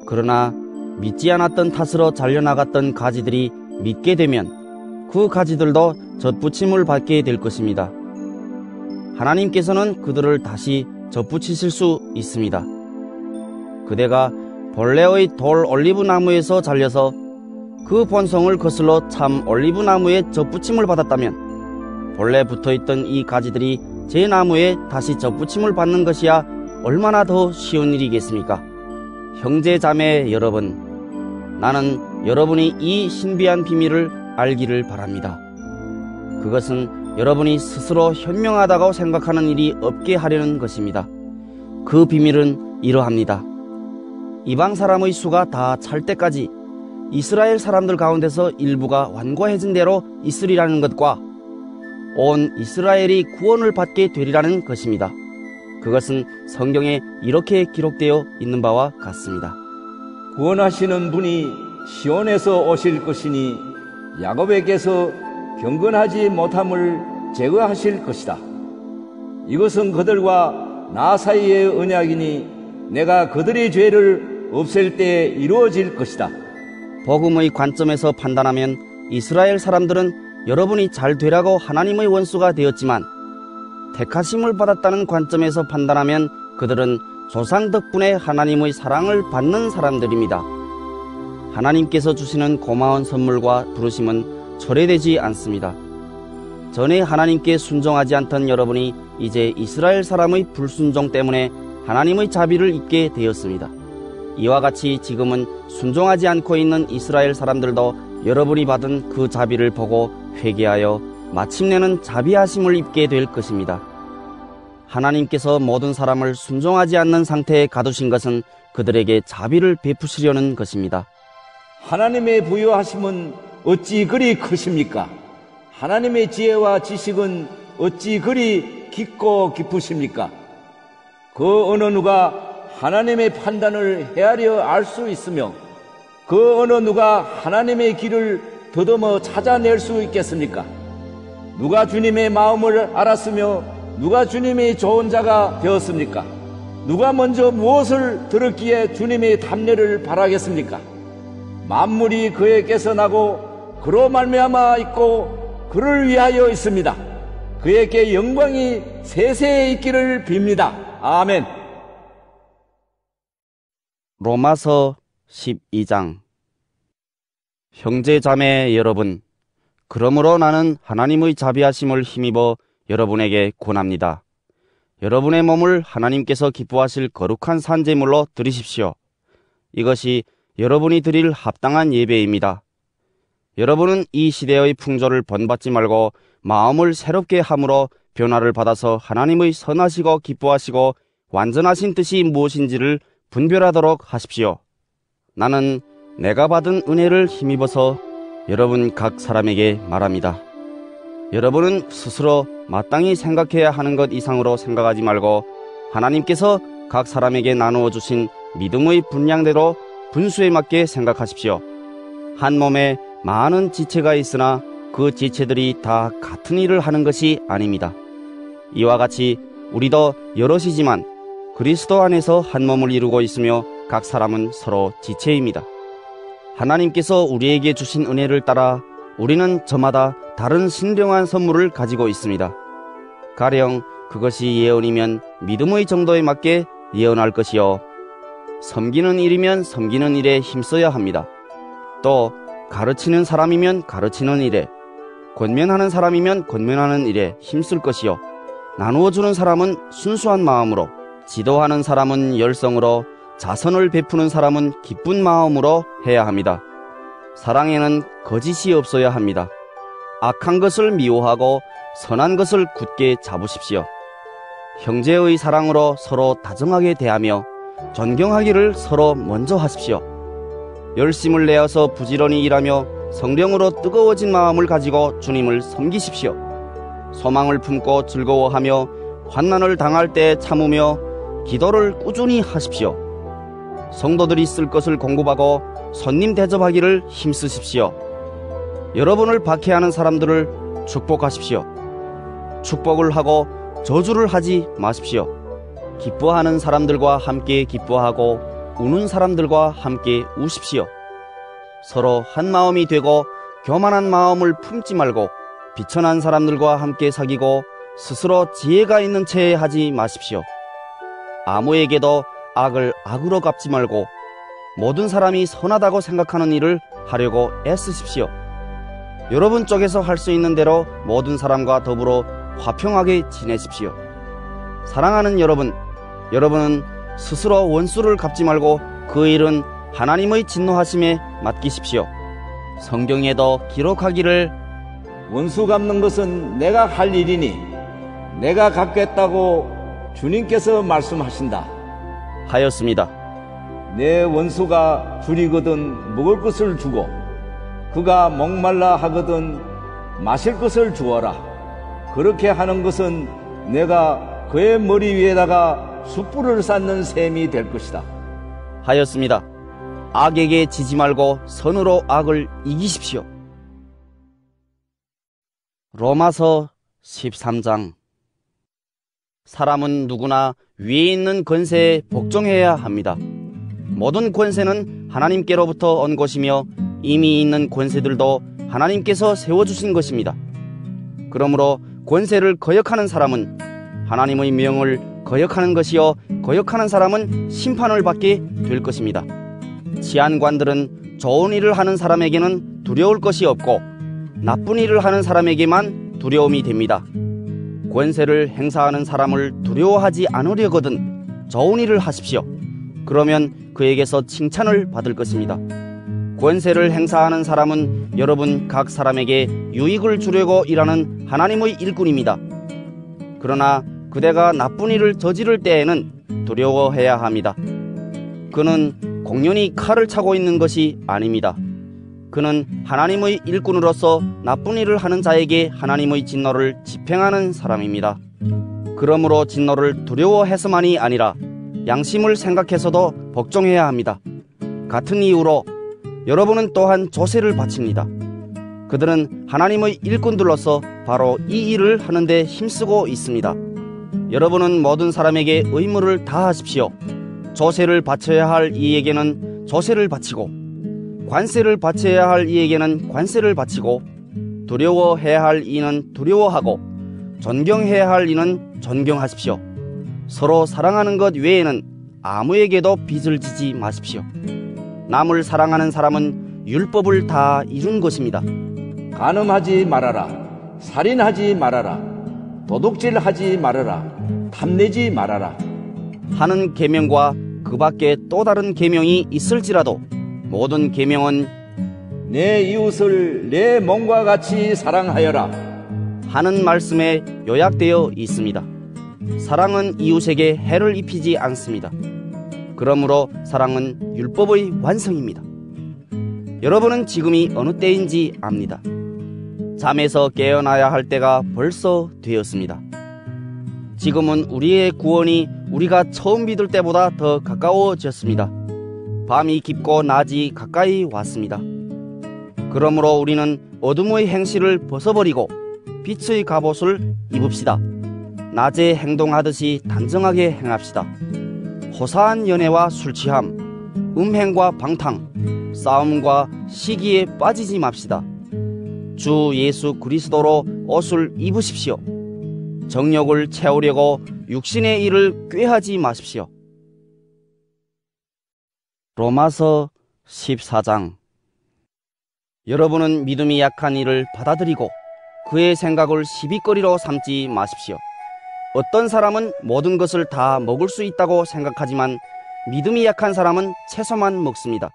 그러나 믿지 않았던 탓으로 잘려나갔던 가지들이 믿게 되면 그 가지들도 젖붙임을 받게 될 것입니다. 하나님께서는 그들을 다시 젖붙이실 수 있습니다. 그대가 본래의 돌 올리브 나무에서 잘려서 그 본성을 거슬러 참 올리브 나무에 젖붙임을 받았다면 본래 붙어있던 이 가지들이 제 나무에 다시 젖붙임을 받는 것이야 얼마나 더 쉬운 일이겠습니까? 형제 자매 여러분, 나는 여러분이 이 신비한 비밀을 알기를 바랍니다. 그것은 여러분이 스스로 현명하다고 생각하는 일이 없게 하려는 것입니다. 그 비밀은 이러합니다. 이방 사람의 수가 다 찰 때까지 이스라엘 사람들 가운데서 일부가 완고해진 대로 있으리라는 것과 온 이스라엘이 구원을 받게 되리라는 것입니다. 그것은 성경에 이렇게 기록되어 있는 바와 같습니다. 구원하시는 분이 시온에서 오실 것이니 야곱에게서 경건하지 못함을 제거하실 것이다. 이것은 그들과 나 사이의 언약이니 내가 그들의 죄를 없앨 때에 이루어질 것이다. 복음의 관점에서 판단하면 이스라엘 사람들은 여러분이 잘 되라고 하나님의 원수가 되었지만 택하심을 받았다는 관점에서 판단하면 그들은 조상 덕분에 하나님의 사랑을 받는 사람들입니다. 하나님께서 주시는 고마운 선물과 부르심은 초래되지 않습니다. 전에 하나님께 순종하지 않던 여러분이 이제 이스라엘 사람의 불순종 때문에 하나님의 자비를 입게 되었습니다. 이와 같이 지금은 순종하지 않고 있는 이스라엘 사람들도 여러분이 받은 그 자비를 보고 회개하여 마침내는 자비하심을 입게 될 것입니다. 하나님께서 모든 사람을 순종하지 않는 상태에 가두신 것은 그들에게 자비를 베푸시려는 것입니다. 하나님의 부여하심은 어찌 그리 크십니까? 하나님의 지혜와 지식은 어찌 그리 깊고 깊으십니까? 그 어느 누가 하나님의 판단을 헤아려 알 수 있으며 그 어느 누가 하나님의 길을 더듬어 찾아낼 수 있겠습니까? 누가 주님의 마음을 알았으며 누가 주님의 좋은 자가 되었습니까? 누가 먼저 무엇을 들었기에 주님의 답례를 바라겠습니까? 만물이 그에게서 나고 그로 말미암아 있고 그를 위하여 있습니다. 그에게 영광이 세세에 있기를 빕니다. 아멘. 로마서 12장. 형제 자매 여러분, 그러므로 나는 하나님의 자비하심을 힘입어 여러분에게 권합니다. 여러분의 몸을 하나님께서 기뻐하실 거룩한 산제물로 드리십시오. 이것이 여러분이 드릴 합당한 예배입니다. 여러분은 이 시대의 풍조를 본받지 말고 마음을 새롭게 함으로 변화를 받아서 하나님의 선하시고 기뻐하시고 완전하신 뜻이 무엇인지를 분별하도록 하십시오. 나는 내가 받은 은혜를 힘입어서 여러분 각 사람에게 말합니다. 여러분은 스스로 마땅히 생각해야 하는 것 이상으로 생각하지 말고 하나님께서 각 사람에게 나누어 주신 믿음의 분량대로 분수에 맞게 생각하십시오. 한 몸에 많은 지체가 있으나 그 지체들이 다 같은 일을 하는 것이 아닙니다. 이와 같이 우리도 여럿이지만 그리스도 안에서 한 몸을 이루고 있으며 각 사람은 서로 지체입니다. 하나님께서 우리에게 주신 은혜를 따라 우리는 저마다 다른 신령한 선물을 가지고 있습니다. 가령 그것이 예언이면 믿음의 정도에 맞게 예언할 것이요, 섬기는 일이면 섬기는 일에 힘써야 합니다. 또 가르치는 사람이면 가르치는 일에, 권면하는 사람이면 권면하는 일에 힘쓸 것이요, 나누어주는 사람은 순수한 마음으로, 지도하는 사람은 열성으로, 자선을 베푸는 사람은 기쁜 마음으로 해야 합니다. 사랑에는 거짓이 없어야 합니다. 악한 것을 미워하고 선한 것을 굳게 잡으십시오. 형제의 사랑으로 서로 다정하게 대하며 존경하기를 서로 먼저 하십시오. 열심을 내어서 부지런히 일하며 성령으로 뜨거워진 마음을 가지고 주님을 섬기십시오. 소망을 품고 즐거워하며 환난을 당할 때 참으며 기도를 꾸준히 하십시오. 성도들이 쓸 것을 공급하고 손님 대접하기를 힘쓰십시오. 여러분을 박해하는 사람들을 축복하십시오. 축복을 하고 저주를 하지 마십시오. 기뻐하는 사람들과 함께 기뻐하고 우는 사람들과 함께 우십시오. 서로 한 마음이 되고 교만한 마음을 품지 말고 비천한 사람들과 함께 사귀고 스스로 지혜가 있는 채 하지 마십시오. 아무에게도 악을 악으로 갚지 말고 모든 사람이 선하다고 생각하는 일을 하려고 애쓰십시오. 여러분 쪽에서 할 수 있는 대로 모든 사람과 더불어 화평하게 지내십시오. 사랑하는 여러분, 여러분은 스스로 원수를 갚지 말고 그 일은 하나님의 진노하심에 맡기십시오. 성경에도 기록하기를 원수 갚는 것은 내가 할 일이니 내가 갚겠다고 주님께서 말씀하신다 하였습니다. 내 원수가 줄이거든 먹을 것을 주고 그가 목말라 하거든 마실 것을 주어라. 그렇게 하는 것은 내가 그의 머리 위에다가 숯불을 쌓는 셈이 될 것이다 하였습니다. 악에게 지지 말고 선으로 악을 이기십시오. 로마서 13장. 사람은 누구나 위에 있는 권세에 복종해야 합니다. 모든 권세는 하나님께로부터 온 것이며 이미 있는 권세들도 하나님께서 세워주신 것입니다. 그러므로 권세를 거역하는 사람은 하나님의 명을 거역하는 것이요 거역하는 사람은 심판을 받게 될 것입니다. 치안관들은 좋은 일을 하는 사람에게는 두려울 것이 없고 나쁜 일을 하는 사람에게만 두려움이 됩니다. 권세를 행사하는 사람을 두려워하지 않으려거든 좋은 일을 하십시오. 그러면 그에게서 칭찬을 받을 것입니다. 권세를 행사하는 사람은 여러분 각 사람에게 유익을 주려고 일하는 하나님의 일꾼입니다. 그러나 그대가 나쁜 일을 저지를 때에는 두려워해야 합니다. 그는 공연히 칼을 차고 있는 것이 아닙니다. 그는 하나님의 일꾼으로서 나쁜 일을 하는 자에게 하나님의 진노를 집행하는 사람입니다. 그러므로 진노를 두려워해서만이 아니라 양심을 생각해서도 복종해야 합니다. 같은 이유로 여러분은 또한 조세를 바칩니다. 그들은 하나님의 일꾼들로서 바로 이 일을 하는데 힘쓰고 있습니다. 여러분은 모든 사람에게 의무를 다하십시오. 조세를 바쳐야 할 이에게는 조세를 바치고 관세를 바쳐야 할 이에게는 관세를 바치고 두려워해야 할 이는 두려워하고 존경해야 할 이는 존경하십시오. 서로 사랑하는 것 외에는 아무에게도 빚을 지지 마십시오. 남을 사랑하는 사람은 율법을 다 이룬 것입니다. 간음하지 말아라. 살인하지 말아라. 도둑질하지 말아라. 탐내지 말아라. 하는 계명과 그 밖에 또 다른 계명이 있을지라도 모든 계명은 내 이웃을 내 몸과 같이 사랑하여라 하는 말씀에 요약되어 있습니다. 사랑은 이웃에게 해를 입히지 않습니다. 그러므로 사랑은 율법의 완성입니다. 여러분은 지금이 어느 때인지 압니다. 잠에서 깨어나야 할 때가 벌써 되었습니다. 지금은 우리의 구원이 우리가 처음 믿을 때보다 더 가까워졌습니다. 밤이 깊고 낮이 가까이 왔습니다. 그러므로 우리는 어둠의 행실을 벗어버리고 빛의 갑옷을 입읍시다. 낮에 행동하듯이 단정하게 행합시다. 호사한 연애와 술취함, 음행과 방탕, 싸움과 시기에 빠지지 맙시다. 주 예수 그리스도로 옷을 입으십시오. 정욕을 채우려고 육신의 일을 꾀하지 마십시오. 로마서 14장. 여러분은 믿음이 약한 이를 받아들이고 그의 생각을 시비거리로 삼지 마십시오. 어떤 사람은 모든 것을 다 먹을 수 있다고 생각하지만 믿음이 약한 사람은 채소만 먹습니다.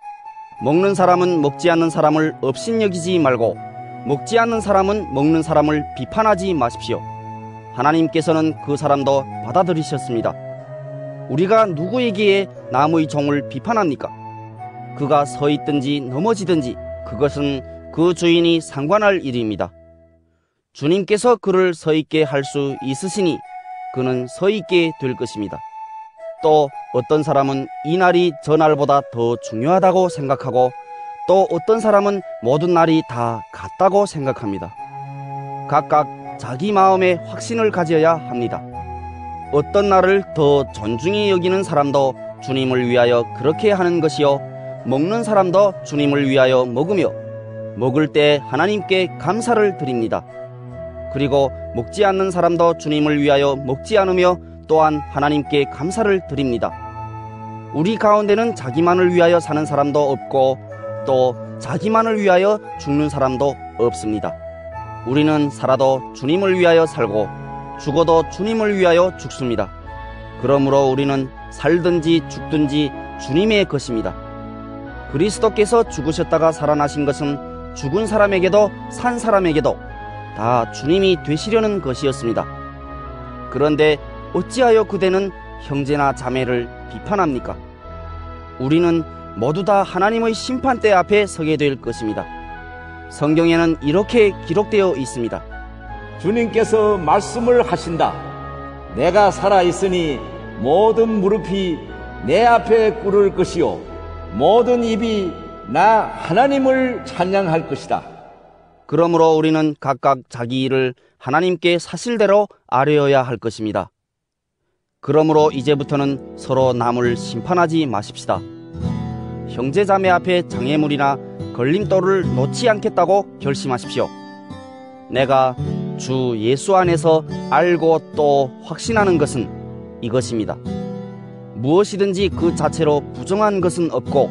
먹는 사람은 먹지 않는 사람을 업신여기지 말고 먹지 않는 사람은 먹는 사람을 비판하지 마십시오. 하나님께서는 그 사람도 받아들이셨습니다. 우리가 누구에게 남의 종을 비판합니까? 그가 서 있든지 넘어지든지 그것은 그 주인이 상관할 일입니다. 주님께서 그를 서 있게 할 수 있으시니 그는 서 있게 될 것입니다. 또 어떤 사람은 이 날이 저 날보다 더 중요하다고 생각하고 또 어떤 사람은 모든 날이 다 같다고 생각합니다. 각각 자기 마음에 확신을 가져야 합니다. 어떤 날을 더 존중히 여기는 사람도 주님을 위하여 그렇게 하는 것이요, 먹는 사람도 주님을 위하여 먹으며 먹을 때 하나님께 감사를 드립니다. 그리고 먹지 않는 사람도 주님을 위하여 먹지 않으며 또한 하나님께 감사를 드립니다. 우리 가운데는 자기만을 위하여 사는 사람도 없고 또 자기만을 위하여 죽는 사람도 없습니다. 우리는 살아도 주님을 위하여 살고 죽어도 주님을 위하여 죽습니다. 그러므로 우리는 살든지 죽든지 주님의 것입니다. 그리스도께서 죽으셨다가 살아나신 것은 죽은 사람에게도 산 사람에게도 다 주님이 되시려는 것이었습니다. 그런데 어찌하여 그대는 형제나 자매를 비판합니까? 우리는 모두 다 하나님의 심판대 앞에 서게 될 것입니다. 성경에는 이렇게 기록되어 있습니다. 주님께서 말씀을 하신다. 내가 살아있으니 모든 무릎이 내 앞에 꿇을 것이요 모든 입이 나 하나님을 찬양할 것이다. 그러므로 우리는 각각 자기 일을 하나님께 사실대로 아뢰어야 할 것입니다. 그러므로 이제부터는 서로 남을 심판하지 마십시다. 형제자매 앞에 장애물이나 걸림돌을 놓지 않겠다고 결심하십시오. 내가 주 예수 안에서 알고 또 확신하는 것은 이것입니다. 무엇이든지 그 자체로 부정한 것은 없고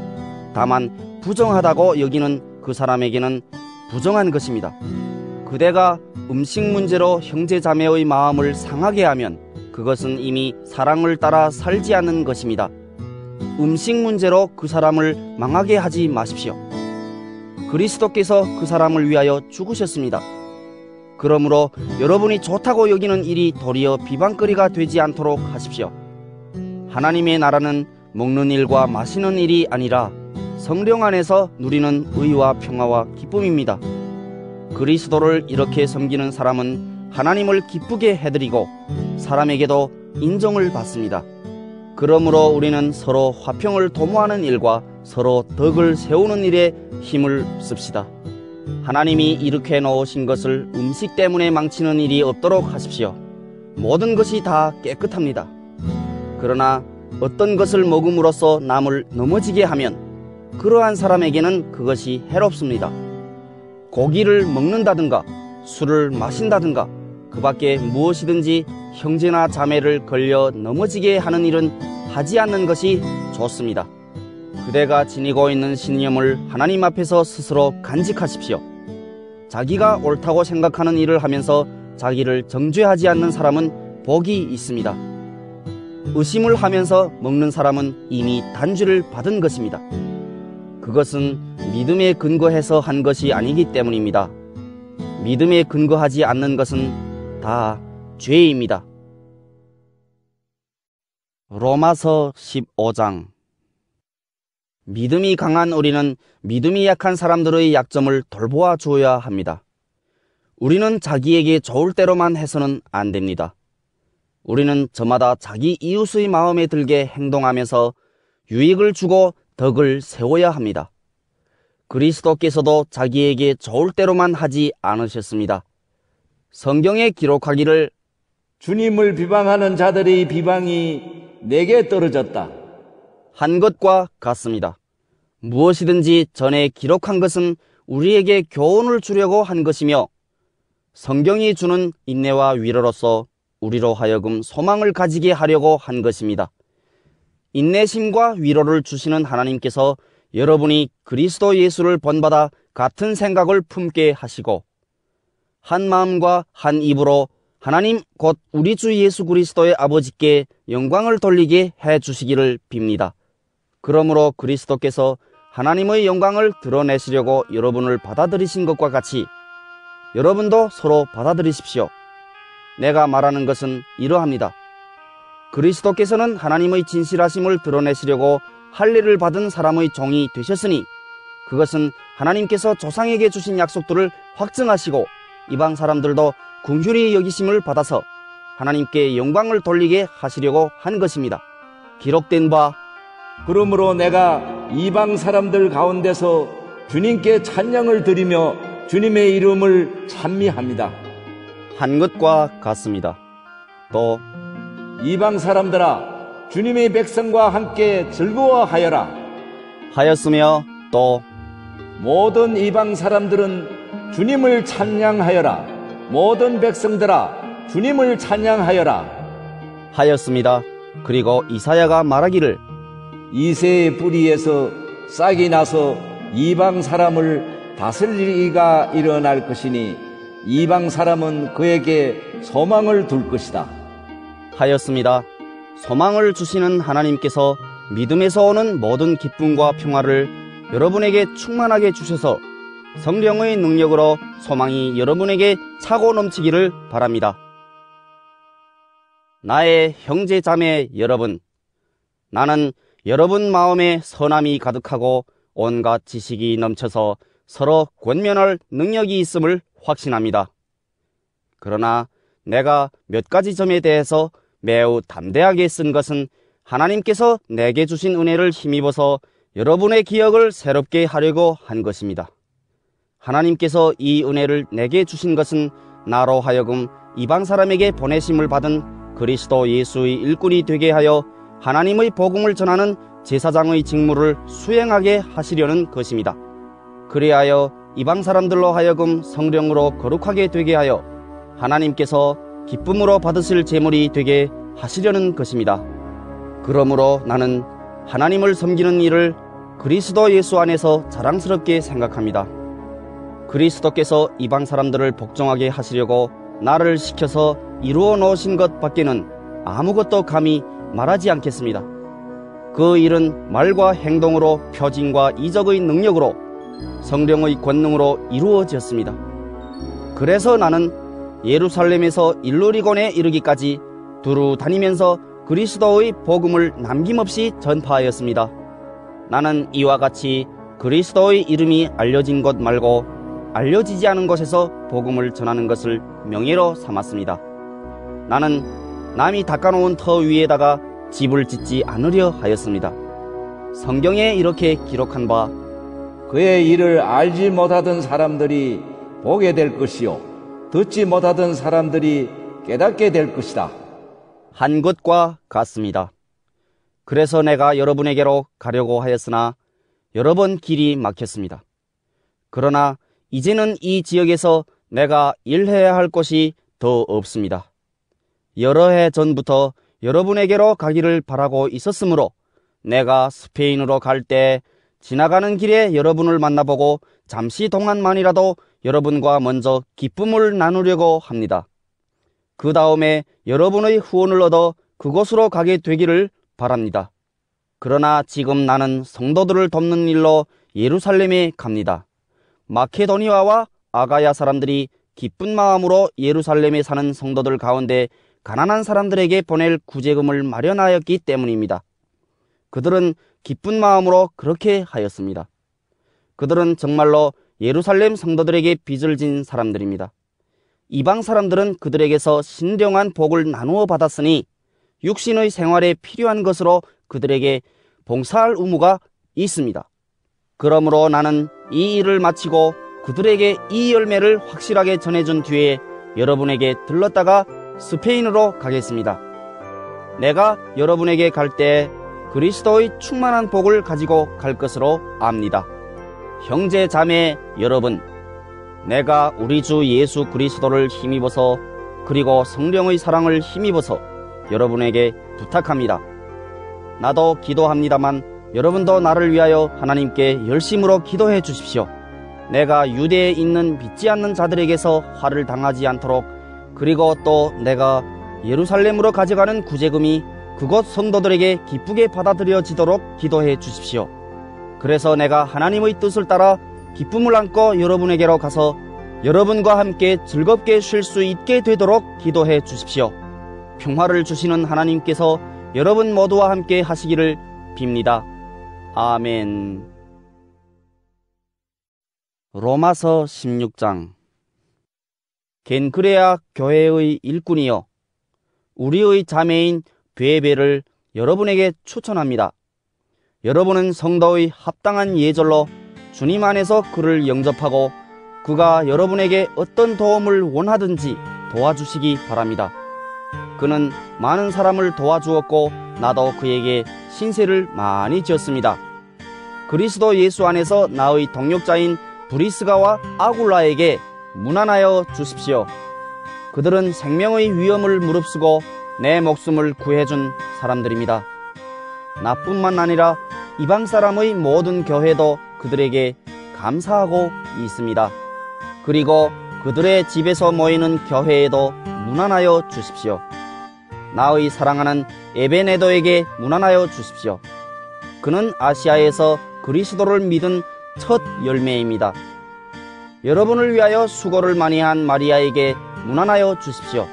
다만 부정하다고 여기는 그 사람에게는 부정한 것입니다. 그대가 음식 문제로 형제자매의 마음을 상하게 하면 그것은 이미 사랑을 따라 살지 않는 것입니다. 음식 문제로 그 사람을 망하게 하지 마십시오. 그리스도께서 그 사람을 위하여 죽으셨습니다. 그러므로 여러분이 좋다고 여기는 일이 도리어 비방거리가 되지 않도록 하십시오. 하나님의 나라는 먹는 일과 마시는 일이 아니라 성령 안에서 누리는 의와 평화와 기쁨입니다. 그리스도를 이렇게 섬기는 사람은 하나님을 기쁘게 해드리고 사람에게도 인정을 받습니다. 그러므로 우리는 서로 화평을 도모하는 일과 서로 덕을 세우는 일에 힘을 씁시다. 하나님이 이렇게 놓으신 것을 음식 때문에 망치는 일이 없도록 하십시오. 모든 것이 다 깨끗합니다. 그러나 어떤 것을 먹음으로써 남을 넘어지게 하면 그러한 사람에게는 그것이 해롭습니다. 고기를 먹는다든가 술을 마신다든가 그 밖에 무엇이든지 형제나 자매를 걸려 넘어지게 하는 일은 하지 않는 것이 좋습니다. 그대가 지니고 있는 신념을 하나님 앞에서 스스로 간직하십시오. 자기가 옳다고 생각하는 일을 하면서 자기를 정죄하지 않는 사람은 복이 있습니다. 의심을 하면서 먹는 사람은 이미 단죄를 받은 것입니다. 그것은 믿음에 근거해서 한 것이 아니기 때문입니다. 믿음에 근거하지 않는 것은 다 죄입니다. 로마서 15장. 믿음이 강한 우리는 믿음이 약한 사람들의 약점을 돌보아 주어야 합니다. 우리는 자기에게 좋을 대로만 해서는 안 됩니다. 우리는 저마다 자기 이웃의 마음에 들게 행동하면서 유익을 주고 덕을 세워야 합니다. 그리스도께서도 자기에게 좋을 대로만 하지 않으셨습니다. 성경에 기록하기를 주님을 비방하는 자들의 비방이 내게 떨어졌다 한 것과 같습니다. 무엇이든지 전에 기록한 것은 우리에게 교훈을 주려고 한 것이며 성경이 주는 인내와 위로로서 우리로 하여금 소망을 가지게 하려고 한 것입니다. 인내심과 위로를 주시는 하나님께서 여러분이 그리스도 예수를 본받아 같은 생각을 품게 하시고 한 마음과 한 입으로 하나님 곧 우리 주 예수 그리스도의 아버지께 영광을 돌리게 해 주시기를 빕니다. 그러므로 그리스도께서 하나님의 영광을 드러내시려고 여러분을 받아들이신 것과 같이 여러분도 서로 받아들이십시오. 내가 말하는 것은 이러합니다. 그리스도께서는 하나님의 진실하심을 드러내시려고 할례를 받은 사람의 종이 되셨으니 그것은 하나님께서 조상에게 주신 약속들을 확증하시고 이방 사람들도 긍휼히 여기심을 받아서 하나님께 영광을 돌리게 하시려고 한 것입니다. 기록된 바 그러므로 내가 이방 사람들 가운데서 주님께 찬양을 드리며 주님의 이름을 찬미합니다. 한 것과 같습니다. 또 이방 사람들아, 주님의 백성과 함께 즐거워하여라. 하였으며 또 모든 이방 사람들은 주님을 찬양하여라. 모든 백성들아, 주님을 찬양하여라. 하였습니다. 그리고 이사야가 말하기를 이새의 뿌리에서 싹이 나서 이방 사람을 다스릴 이가 일어날 것이니 이방 사람은 그에게 소망을 둘 것이다. 하였습니다. 소망을 주시는 하나님께서 믿음에서 오는 모든 기쁨과 평화를 여러분에게 충만하게 주셔서 성령의 능력으로 소망이 여러분에게 차고 넘치기를 바랍니다. 나의 형제 자매 여러분, 나는 여러분 마음에 선함이 가득하고 온갖 지식이 넘쳐서 서로 권면할 능력이 있음을 확신합니다. 그러나 내가 몇 가지 점에 대해서 매우 담대하게 쓴 것은 하나님께서 내게 주신 은혜를 힘입어서 여러분의 기억을 새롭게 하려고 한 것입니다. 하나님께서 이 은혜를 내게 주신 것은 나로 하여금 이방 사람에게 보내심을 받은 그리스도 예수의 일꾼이 되게 하여 하나님의 복음을 전하는 제사장의 직무를 수행하게 하시려는 것입니다. 그리하여 이방 사람들로 하여금 성령으로 거룩하게 되게 하여 하나님께서 기쁨으로 받으실 제물이 되게 하시려는 것입니다. 그러므로 나는 하나님을 섬기는 일을 그리스도 예수 안에서 자랑스럽게 생각합니다. 그리스도께서 이방 사람들을 복종하게 하시려고 나를 시켜서 이루어 놓으신 것 밖에는 아무것도 감히 말하지 않겠습니다. 그 일은 말과 행동으로 표징과 이적의 능력으로 성령의 권능으로 이루어졌습니다. 그래서 나는 예루살렘에서 일루리곤에 이르기까지 두루 다니면서 그리스도의 복음을 남김없이 전파하였습니다. 나는 이와 같이 그리스도의 이름이 알려진 곳 말고 알려지지 않은 곳에서 복음을 전하는 것을 명예로 삼았습니다. 나는 남이 닦아놓은 터 위에다가 집을 짓지 않으려 하였습니다. 성경에 이렇게 기록한 바 그의 일을 알지 못하던 사람들이 보게 될 것이요 듣지 못하던 사람들이 깨닫게 될 것이다. 한 것과 같습니다. 그래서 내가 여러분에게로 가려고 하였으나 여러 번 길이 막혔습니다. 그러나 이제는 이 지역에서 내가 일해야 할 곳이 더 없습니다. 여러 해 전부터 여러분에게로 가기를 바라고 있었으므로 내가 스페인으로 갈 때 지나가는 길에 여러분을 만나보고 잠시 동안만이라도 여러분과 먼저 기쁨을 나누려고 합니다. 그 다음에 여러분의 후원을 얻어 그곳으로 가게 되기를 바랍니다. 그러나 지금 나는 성도들을 돕는 일로 예루살렘에 갑니다. 마케도니아와 아가야 사람들이 기쁜 마음으로 예루살렘에 사는 성도들 가운데 가난한 사람들에게 보낼 구제금을 마련하였기 때문입니다. 그들은 기쁜 마음으로 그렇게 하였습니다. 그들은 정말로 예루살렘 성도들에게 빚을 진 사람들입니다. 이방 사람들은 그들에게서 신령한 복을 나누어 받았으니 육신의 생활에 필요한 것으로 그들에게 봉사할 의무가 있습니다. 그러므로 나는 이 일을 마치고 그들에게 이 열매를 확실하게 전해준 뒤에 여러분에게 들렀다가 스페인으로 가겠습니다. 내가 여러분에게 갈 때 그리스도의 충만한 복을 가지고 갈 것으로 압니다. 형제 자매 여러분, 내가 우리 주 예수 그리스도를 힘입어서 그리고 성령의 사랑을 힘입어서 여러분에게 부탁합니다. 나도 기도합니다만 여러분도 나를 위하여 하나님께 열심으로 기도해 주십시오. 내가 유대에 있는 믿지 않는 자들에게서 화를 당하지 않도록, 그리고 또 내가 예루살렘으로 가져가는 구제금이 그곳 성도들에게 기쁘게 받아들여지도록 기도해 주십시오. 그래서 내가 하나님의 뜻을 따라 기쁨을 안고 여러분에게로 가서 여러분과 함께 즐겁게 쉴 수 있게 되도록 기도해 주십시오. 평화를 주시는 하나님께서 여러분 모두와 함께 하시기를 빕니다. 아멘. 로마서 16장. 겐그레아 교회의 일꾼이여, 우리의 자매인 베베를 여러분에게 추천합니다. 여러분은 성도의 합당한 예절로 주님 안에서 그를 영접하고 그가 여러분에게 어떤 도움을 원하든지 도와주시기 바랍니다. 그는 많은 사람을 도와주었고 나도 그에게 신세를 많이 지었습니다. 그리스도 예수 안에서 나의 동역자인 브리스가와 아굴라에게 문안하여 주십시오. 그들은 생명의 위험을 무릅쓰고 내 목숨을 구해준 사람들입니다. 나뿐만 아니라 이방 사람의 모든 교회도 그들에게 감사하고 있습니다. 그리고 그들의 집에서 모이는 교회에도 문안하여 주십시오. 나의 사랑하는 에베네도에게 문안하여 주십시오. 그는 아시아에서 그리스도를 믿은 첫 열매입니다. 여러분을 위하여 수고를 많이 한 마리아에게 문안하여 주십시오.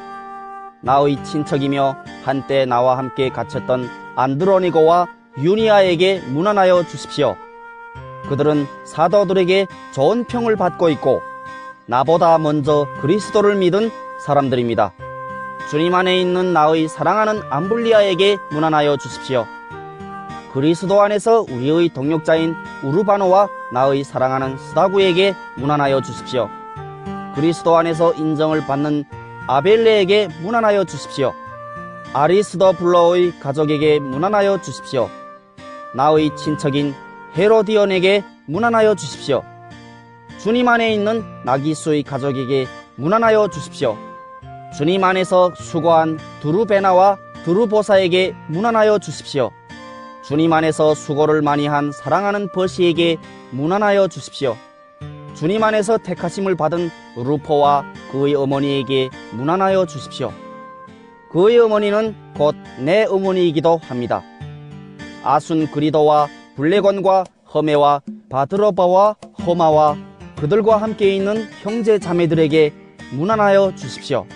나의 친척이며 한때 나와 함께 갇혔던 안드로니고와 유니아에게 문안하여 주십시오. 그들은 사도들에게 좋은 평을 받고 있고 나보다 먼저 그리스도를 믿은 사람들입니다. 주님 안에 있는 나의 사랑하는 암블리아에게 문안하여 주십시오. 그리스도 안에서 우리의 동역자인 우르바노와 나의 사랑하는 스다구에게 문안하여 주십시오. 그리스도 안에서 인정을 받는 아벨레에게 문안하여 주십시오. 아리스도블로의 가족에게 문안하여 주십시오. 나의 친척인 헤로디온에게 문안하여 주십시오. 주님 안에 있는 나기수의 가족에게 문안하여 주십시오. 주님 안에서 수고한 두루베나와 두루보사에게 문안하여 주십시오. 주님 안에서 수고를 많이 한 사랑하는 버시에게 문안하여 주십시오. 주님 안에서 택하심을 받은 루포와 그의 어머니에게 문안하여 주십시오. 그의 어머니는 곧 내 어머니이기도 합니다. 아순그리도와 블레곤과 허메와 바드로바와 허마와 그들과 함께 있는 형제 자매들에게 문안하여 주십시오.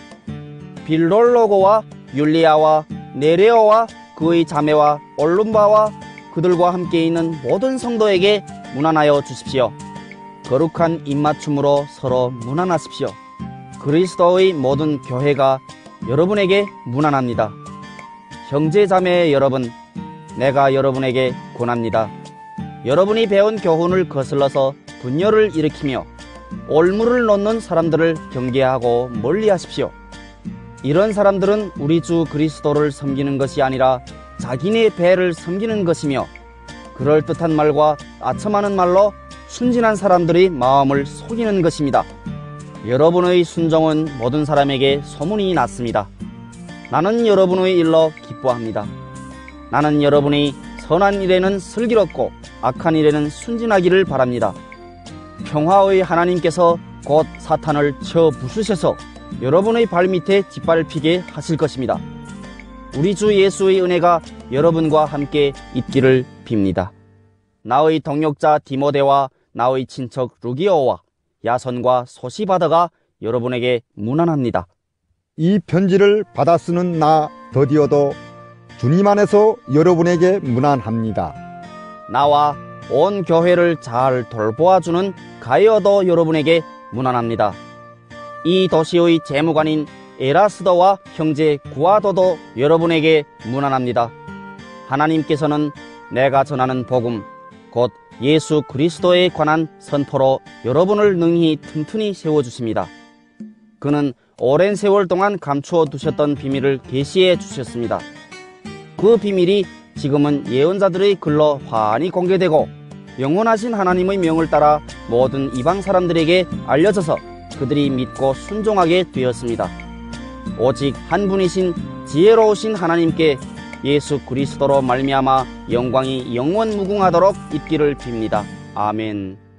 빌롤로고와 율리아와 네레오와 그의 자매와 올룸바와 그들과 함께 있는 모든 성도에게 문안하여 주십시오. 거룩한 입맞춤으로 서로 문안하십시오. 그리스도의 모든 교회가 여러분에게 문안합니다. 형제 자매 여러분, 내가 여러분에게 권합니다. 여러분이 배운 교훈을 거슬러서 분열을 일으키며 올무를 놓는 사람들을 경계하고 멀리하십시오. 이런 사람들은 우리 주 그리스도를 섬기는 것이 아니라 자기네 배를 섬기는 것이며 그럴듯한 말과 아첨하는 말로 순진한 사람들의 마음을 속이는 것입니다. 여러분의 순종은 모든 사람에게 소문이 났습니다. 나는 여러분의 일로 기뻐합니다. 나는 여러분이 선한 일에는 슬기롭고 악한 일에는 순진하기를 바랍니다. 평화의 하나님께서 곧 사탄을 쳐 부수셔서 여러분의 발밑에 짓밟히게 하실 것입니다. 우리 주 예수의 은혜가 여러분과 함께 있기를 빕니다. 나의 동역자 디모데와 나의 친척 루기오와 야손과 소시바더가 여러분에게 문안합니다. 이 편지를 받아 쓰는 나 더디어도 주님 안에서 여러분에게 문안합니다. 나와 온 교회를 잘 돌보아주는 가이어도 여러분에게 문안합니다. 이 도시의 재무관인 에라스도와 형제 구아도도 여러분에게 문안합니다. 하나님께서는 내가 전하는 복음, 곧 예수 그리스도에 관한 선포로 여러분을 능히 튼튼히 세워주십니다. 그는 오랜 세월 동안 감추어 두셨던 비밀을 계시해 주셨습니다. 그 비밀이 지금은 예언자들의 글로 환히 공개되고 영원하신 하나님의 명을 따라 모든 이방 사람들에게 알려져서 그들이 믿고 순종하게 되었습니다. 오직 한 분이신 지혜로우신 하나님께 예수 그리스도로 말미암아 영광이 영원무궁하도록 있기를 빕니다. 아멘.